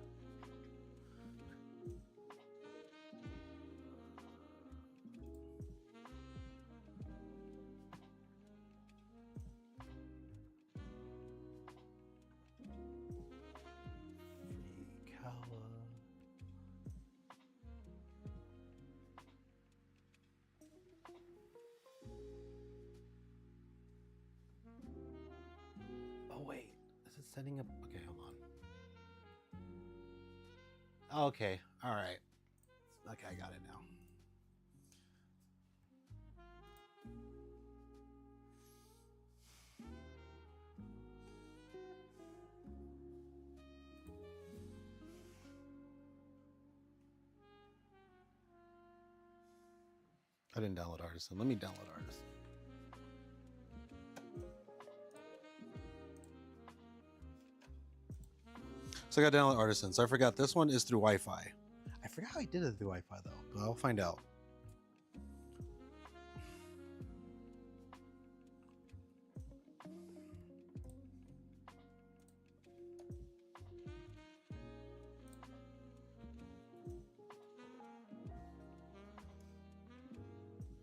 Free Kala. Oh wait, is it setting up? Okay, hold on. Okay, all right. Okay, I got it now. I didn't download Artisan. Let me download Artisan. So I got to download Artisan. So I forgot this one is through Wi-Fi. I forgot how I did it through Wi-Fi though, but I'll find out.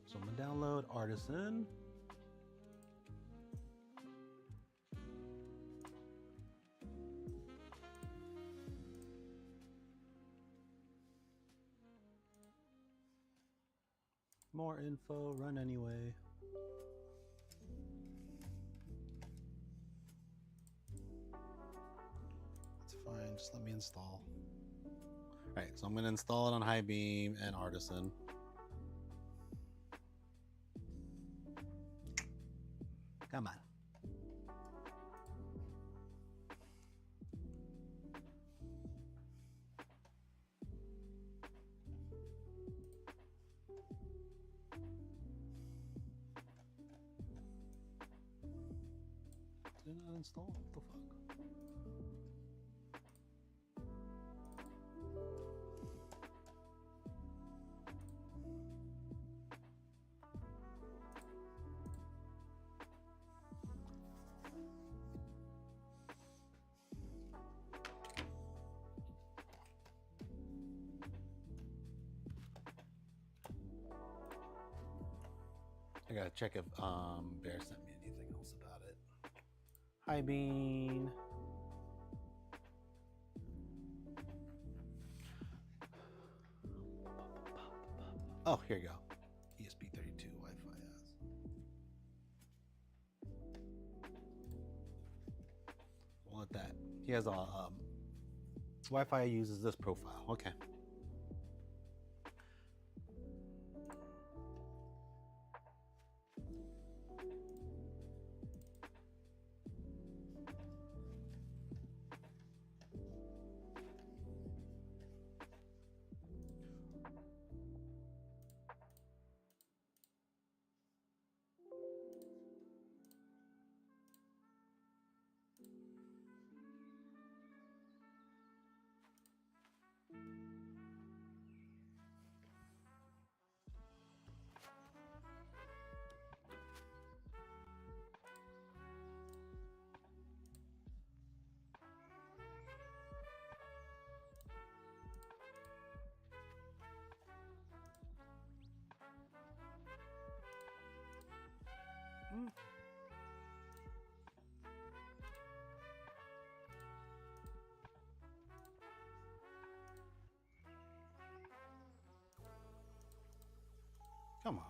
So I'm gonna download Artisan. More info, run anyway. That's fine, just let me install. All right, so I'm gonna install it on Hibean and Artisan. Come on. Did it not install? What the fuck? I gotta check if Bear sent me anything else about it. Hi Bean. Oh, here you go. ESP32 Wi-Fi has. Want that? He has a Wi-Fi uses this profile. Okay. Come on.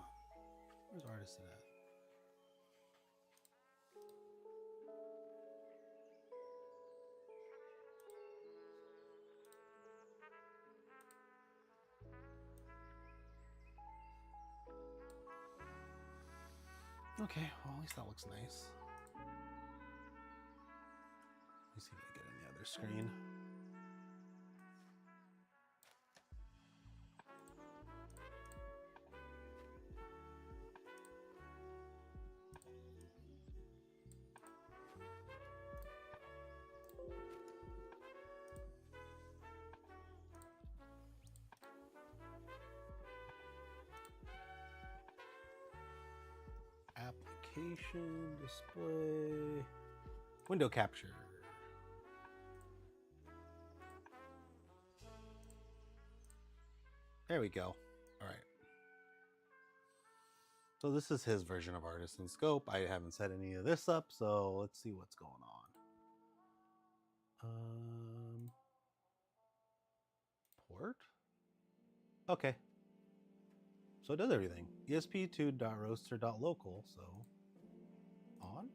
Where's Artisan at? Okay, well, at least that looks nice. Let me see if I get on the other screen. Application, display, window capture. There we go. All right. So this is his version of Artisan Scope. I haven't set any of this up, so let's see what's going on. Port? Okay. So it does everything. esp2.roaster.local, so on.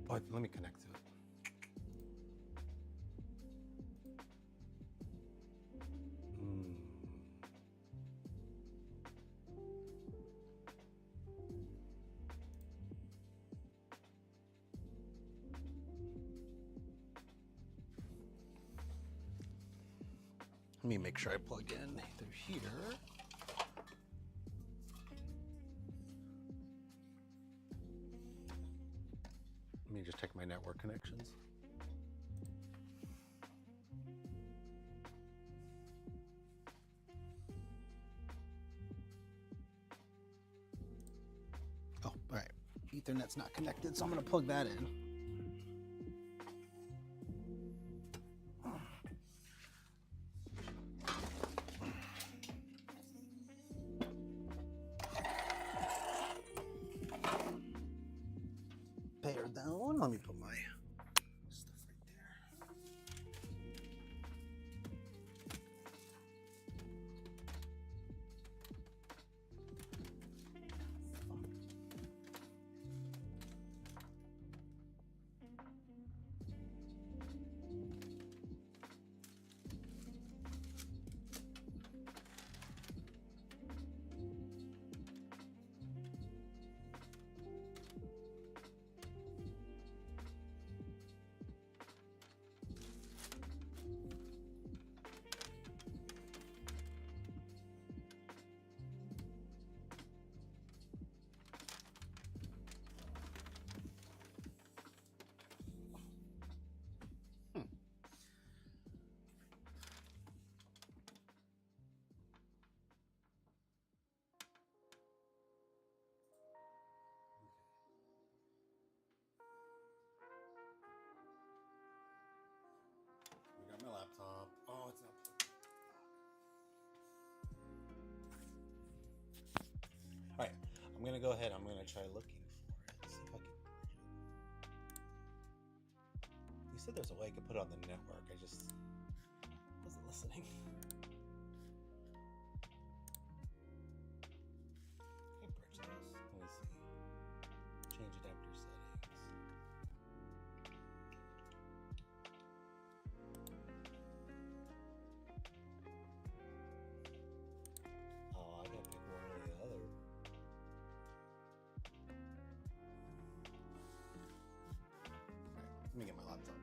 Oh, let me connect to it. Let me make sure I plug in through here. Let me just check my network connections. Oh, all right. Ethernet's not connected, so I'm going to plug that in. Pair down. Let me put my stuff right my laptop. Oh, it's not. All right, I'm gonna go ahead. I'm gonna try looking for it. See if I can. You said there's a way I could put it on the network. I just wasn't listening. Can I bridge this? Let me see. Change adapter settings. Let me get my laptop.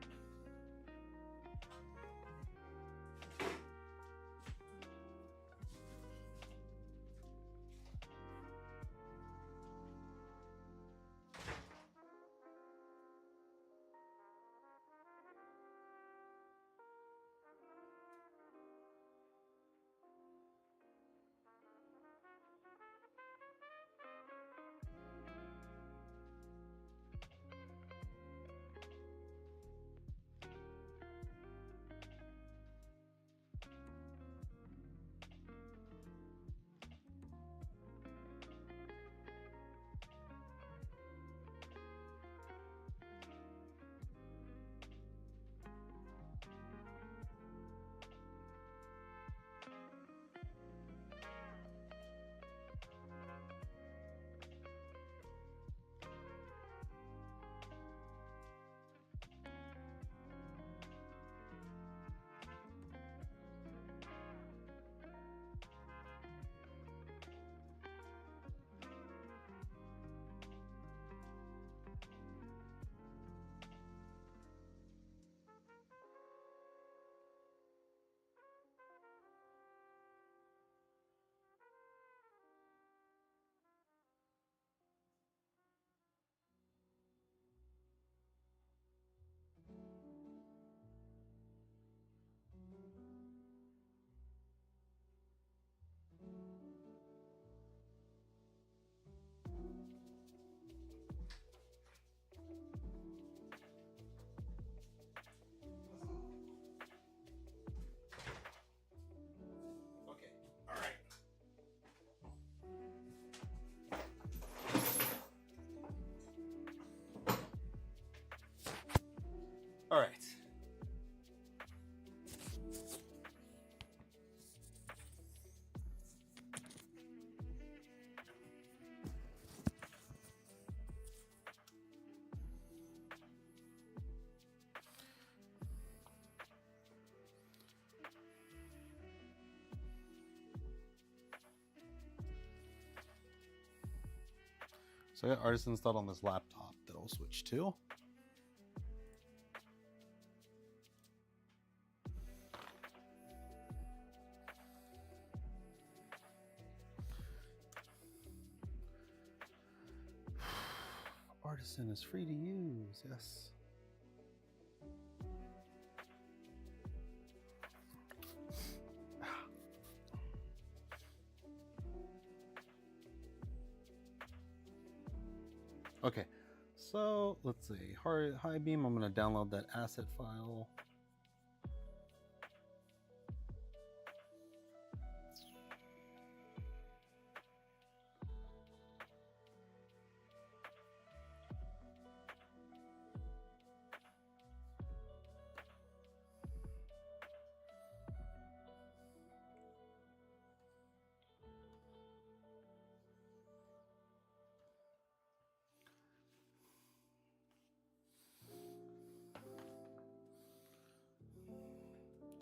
So I got Artisan installed on this laptop that I'll switch to. Artisan is free to use, yes. Okay, so let's see. Hibean, I'm going to download that asset file.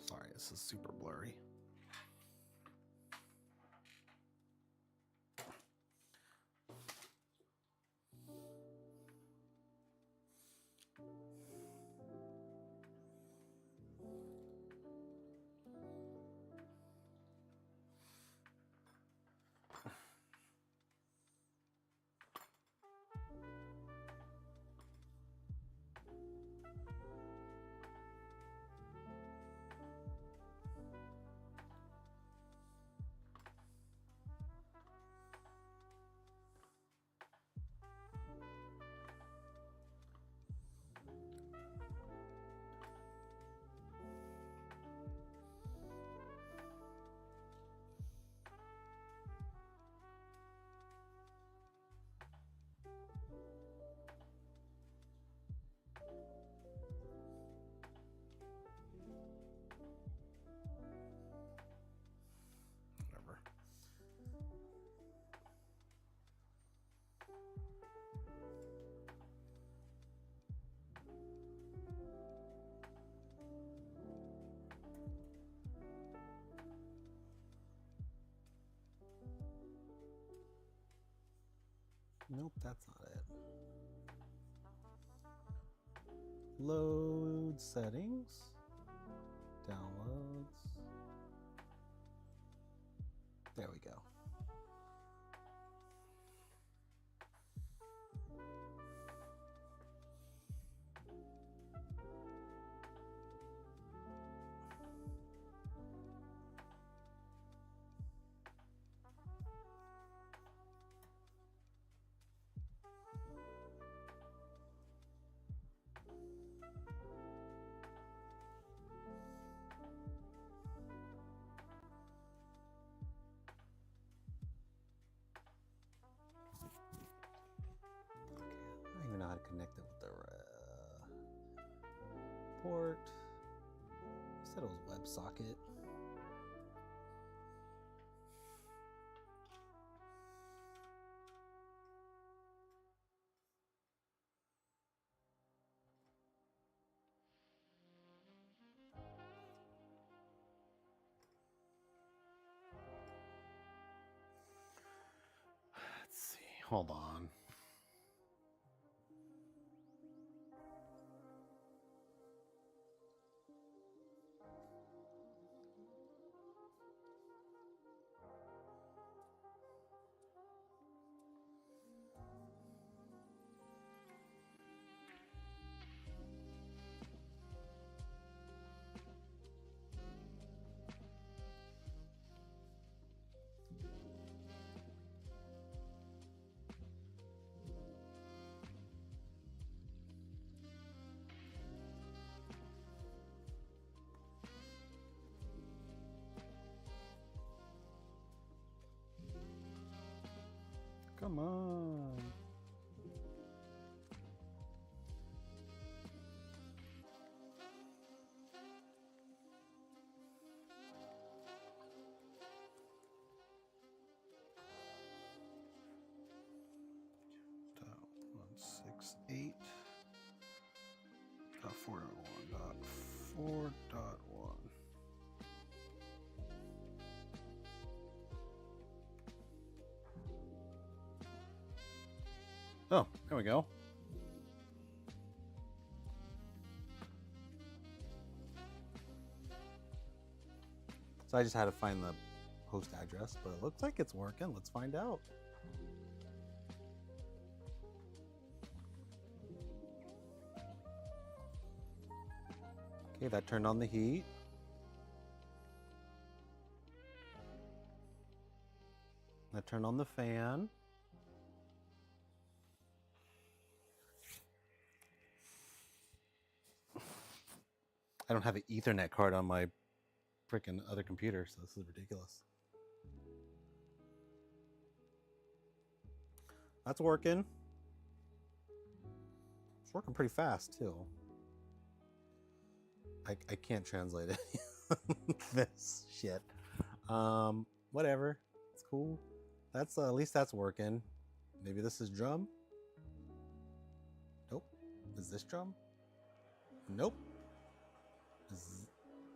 Sorry, this is super blurry. Whatever. Nope, that's not it. Load settings, downloads. There we go. I don't even know how to connect it with the port. You said it was WebSocket. Let's see. Hold on. Come on. .168. .4.1.4.1. Oh, there we go. So I just had to find the host address, but it looks like it's working. Let's find out. Okay, that turned on the heat. That turned on the fan. I don't have an Ethernet card on my freaking other computer, so this is ridiculous. That's working. It's working pretty fast too. I can't translate it. This shit. Whatever. It's cool. That's at least that's working. Maybe this is drum. Nope. Is this drum? Nope.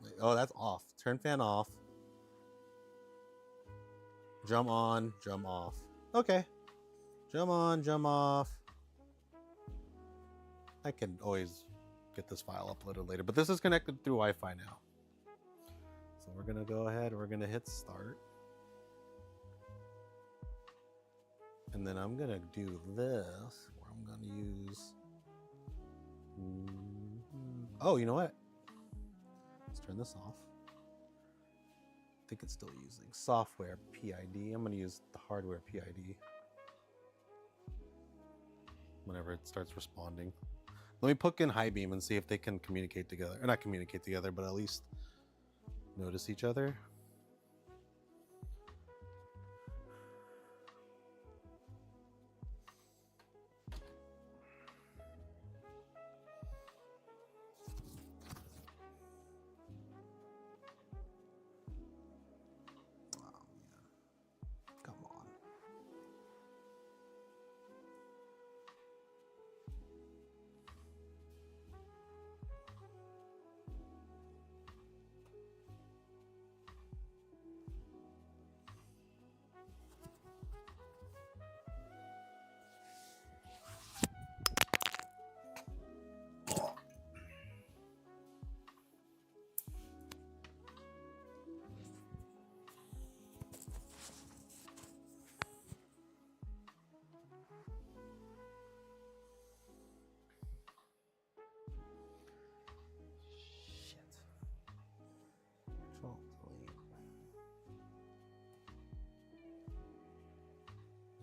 Wait, oh, that's off. Turn fan off. Drum on, drum off. Okay. Drum on, drum off. I can always get this file uploaded later, but this is connected through Wi-Fi now. So we're gonna go ahead, we're gonna hit start. And then I'm gonna do this, where I'm gonna use, oh, you know what? Let's turn this off. I think it's still using software PID. I'm gonna use the hardware PID whenever it starts responding. Let me put in Hibean and see if they can communicate together. Or not communicate together, but at least notice each other.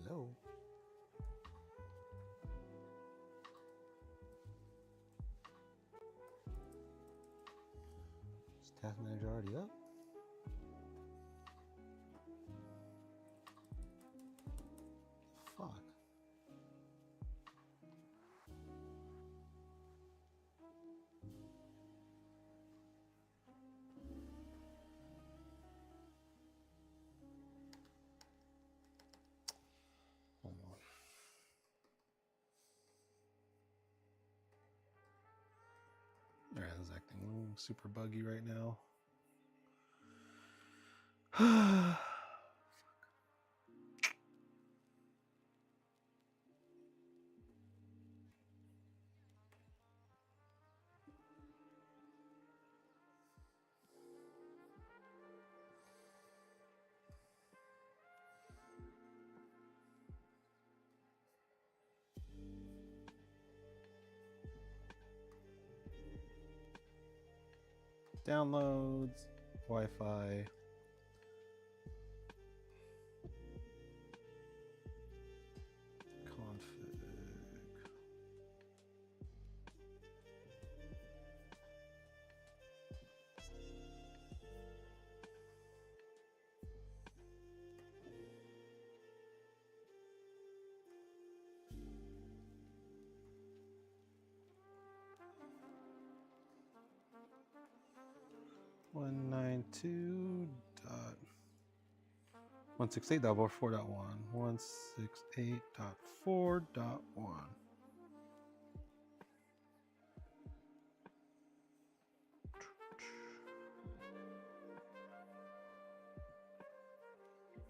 Hello. Is Task Manager already up? Fuck. Hold on. Alright, this is acting super buggy right now. Downloads, Wi-Fi. Config. One 168.4.1. 168.4.1.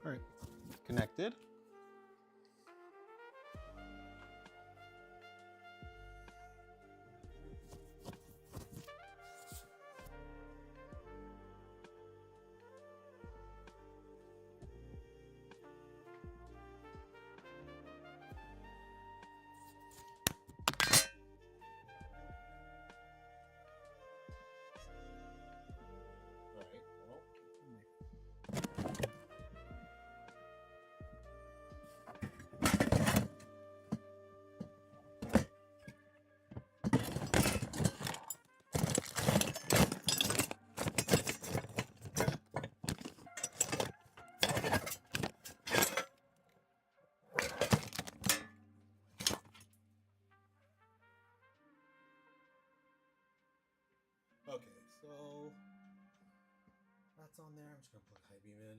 All right, connected. So that's on there. I'm just gonna plug Hibean in.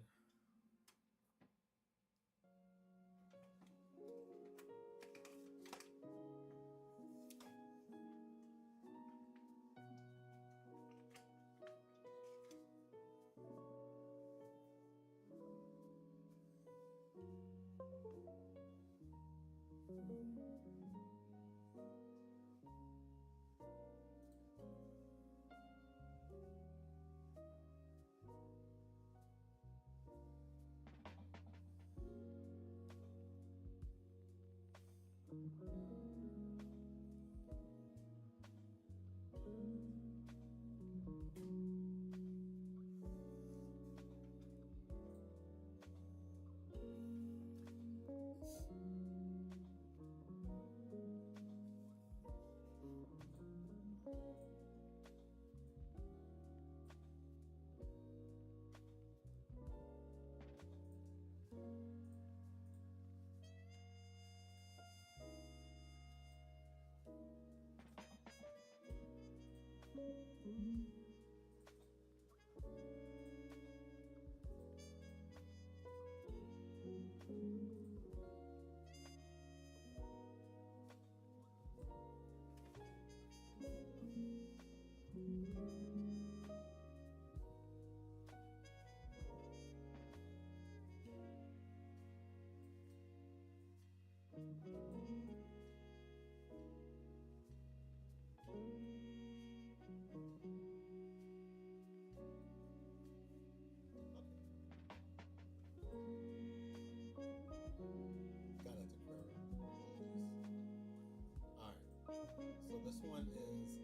So this one is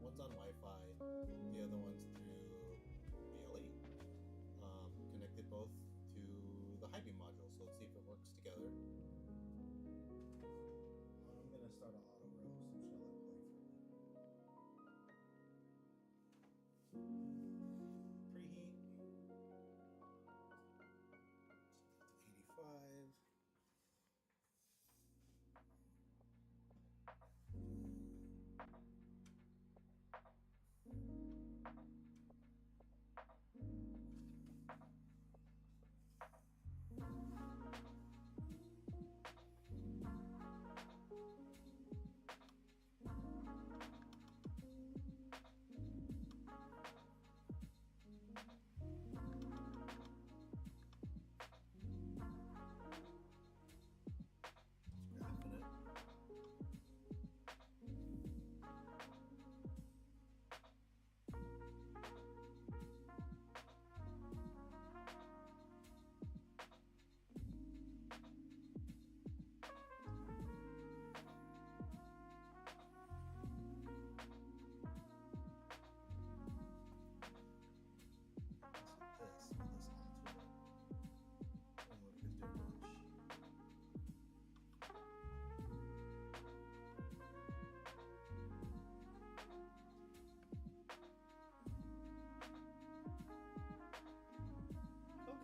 one's on Wi-Fi, the other one's through BLE. Connected both to the Hibean module, so let's see if it works together. I'm gonna start an auto roast. I'm just gonna let it play for me. Preheat. 85.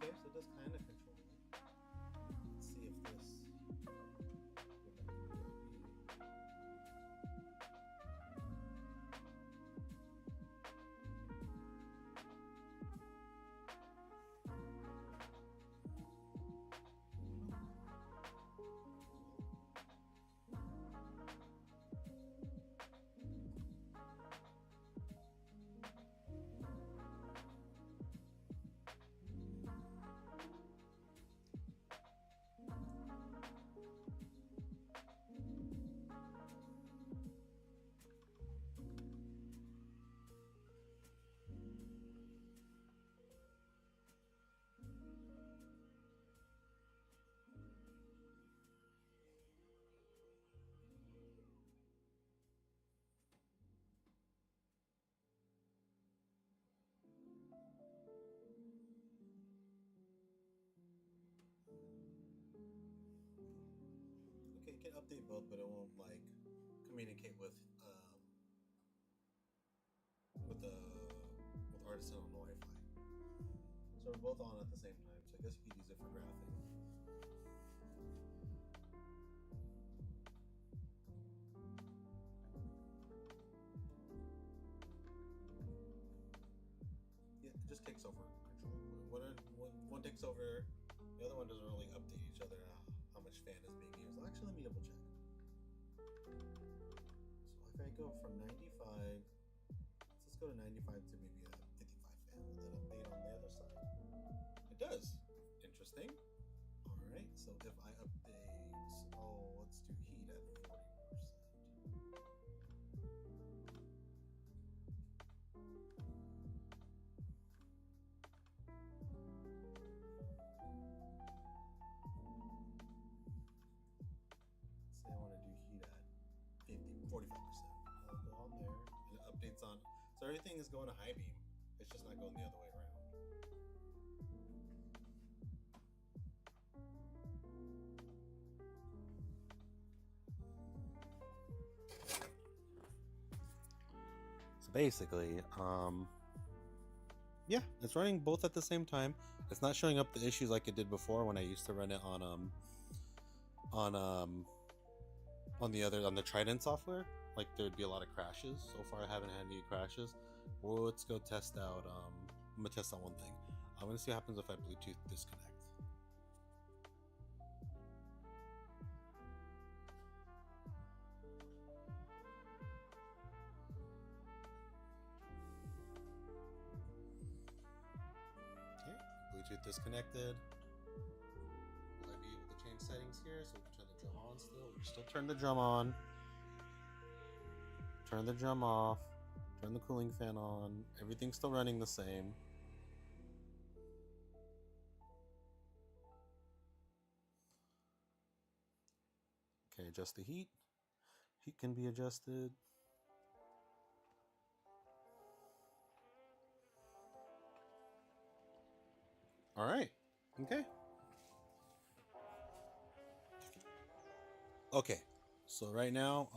Okay, so it does kind of control it. Let's see if this okay, it can update both, but it won't like communicate with Artisan on the Wi-Fi. So we're both on at the same time. So I guess you could use it for graphing. takes over control. One takes over, the other one doesn't really update each other how much fan is being used. Actually, let me double check. So if I go from 95, let's go to 95 to maybe a 55 fan. Will that update on the other side? It does. Interesting. All right. So if I update, let's do heat at 40%. Say I want to do heat at 45%. I'll go on there, and it updates on. So everything is going to Hibean. It's just not going the other way around. So basically, yeah, it's running both at the same time. It's not showing up the issues like it did before when I used to run it on the Trident software. Like there'd be a lot of crashes. So far, I haven't had any crashes. Well, let's go test out. I'm gonna test out one thing. I'm gonna see what happens if I Bluetooth disconnect. Okay, Bluetooth disconnected. Will I be able to change settings here so we can turn the drum on still? We can still turn the drum on. Turn the drum off. Turn the cooling fan on. Everything's still running the same. Okay, adjust the heat. Heat can be adjusted. All right. Okay. Okay. So right now,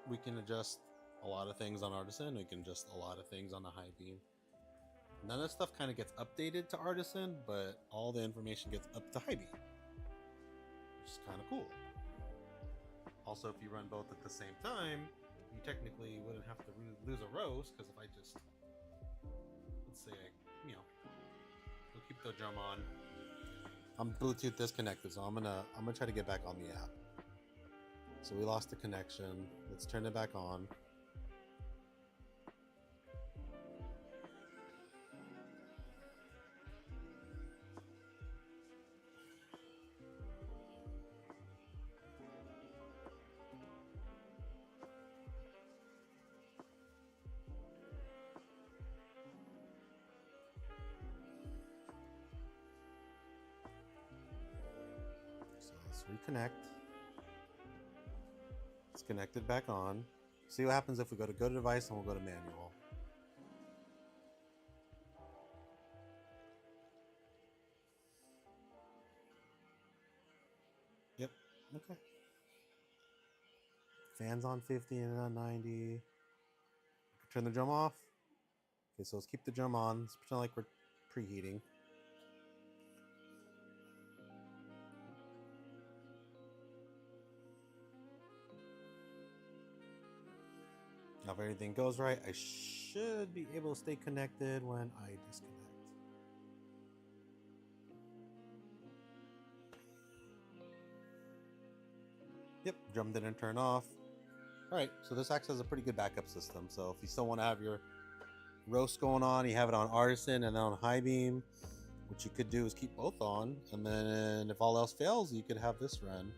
we can adjust a lot of things on Artisan. We can adjust a lot of things on the Hibean. None of the stuff kind of gets updated to Artisan, but all the information gets up to Hibean, which is kind of cool. Also, if you run both at the same time, you technically wouldn't have to lose a roast, because if I just, let's say, we'll keep the drum on. I'm Bluetooth disconnected, so I'm gonna try to get back on the app. So we lost the connection. Let's turn it back on. So let's reconnect. It's connected back on. See what happens if we go to device and we'll go to manual. Yep. Okay. Fans on 50 and on 90. Turn the drum off. Okay, so let's keep the drum on. Let's pretend like we're preheating. Now, if everything goes right, I should be able to stay connected when I disconnect. Yep, drum didn't turn off. Alright, so this acts as a pretty good backup system. So if you still want to have your roast going on, you have it on Artisan and then on Hibean. What you could do is keep both on, and then if all else fails, you could have this run.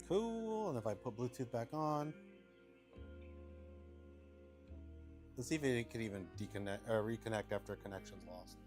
Cool, and if I put Bluetooth back on, let's see if it could even reconnect after a connection's lost.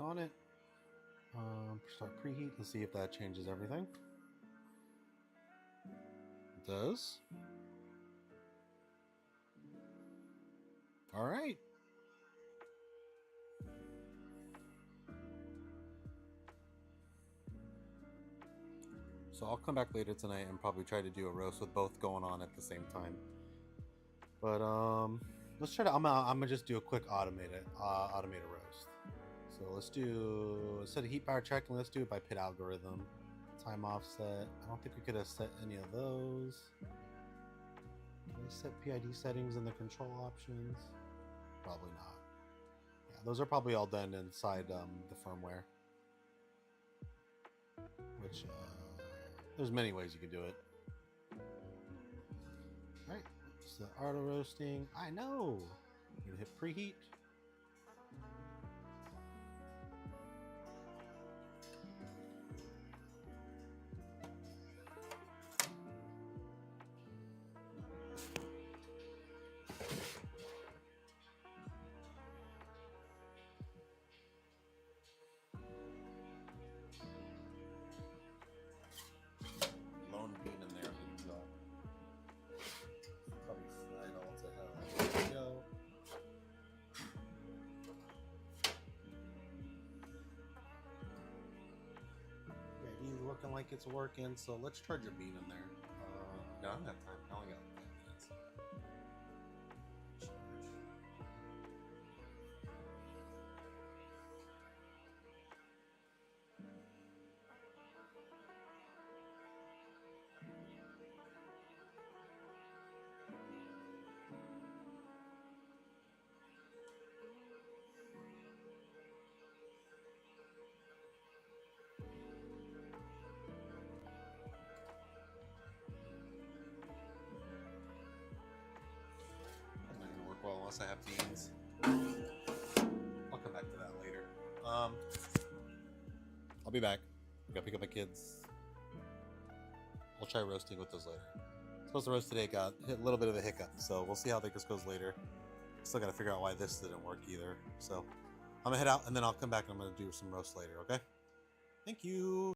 on it. Start preheat. Let's see if that changes everything. It does. All right. So I'll come back later tonight and probably try to do a roast with both going on at the same time. But let's try to. I'm gonna just do a quick automated roast. So let's do, instead of heat power tracking, let's do it by pit algorithm. Time offset. I don't think we could have set any of those. Let's set PID settings in the control options. Probably not. Yeah, those are probably all done inside the firmware. Which there's many ways you can do it. All right, so auto roasting. I know. You're gonna hit preheat. Lone bean in there. Probably fry it all to hell. There we go. PID is looking like it's working, so let's charge a bean in there. No, I don't have time. I only got 5 minutes. That's not gonna work well unless I have beans. I'll come back to that later. I'll be back. I gotta pick up my kids. I'll try roasting with those later. Supposed to roast today, got hit a little bit of a hiccup, so we'll see how this goes later. Still gotta figure out why this didn't work either. So I'm gonna head out and then I'll come back and I'm gonna do some roast later, okay? Thank you.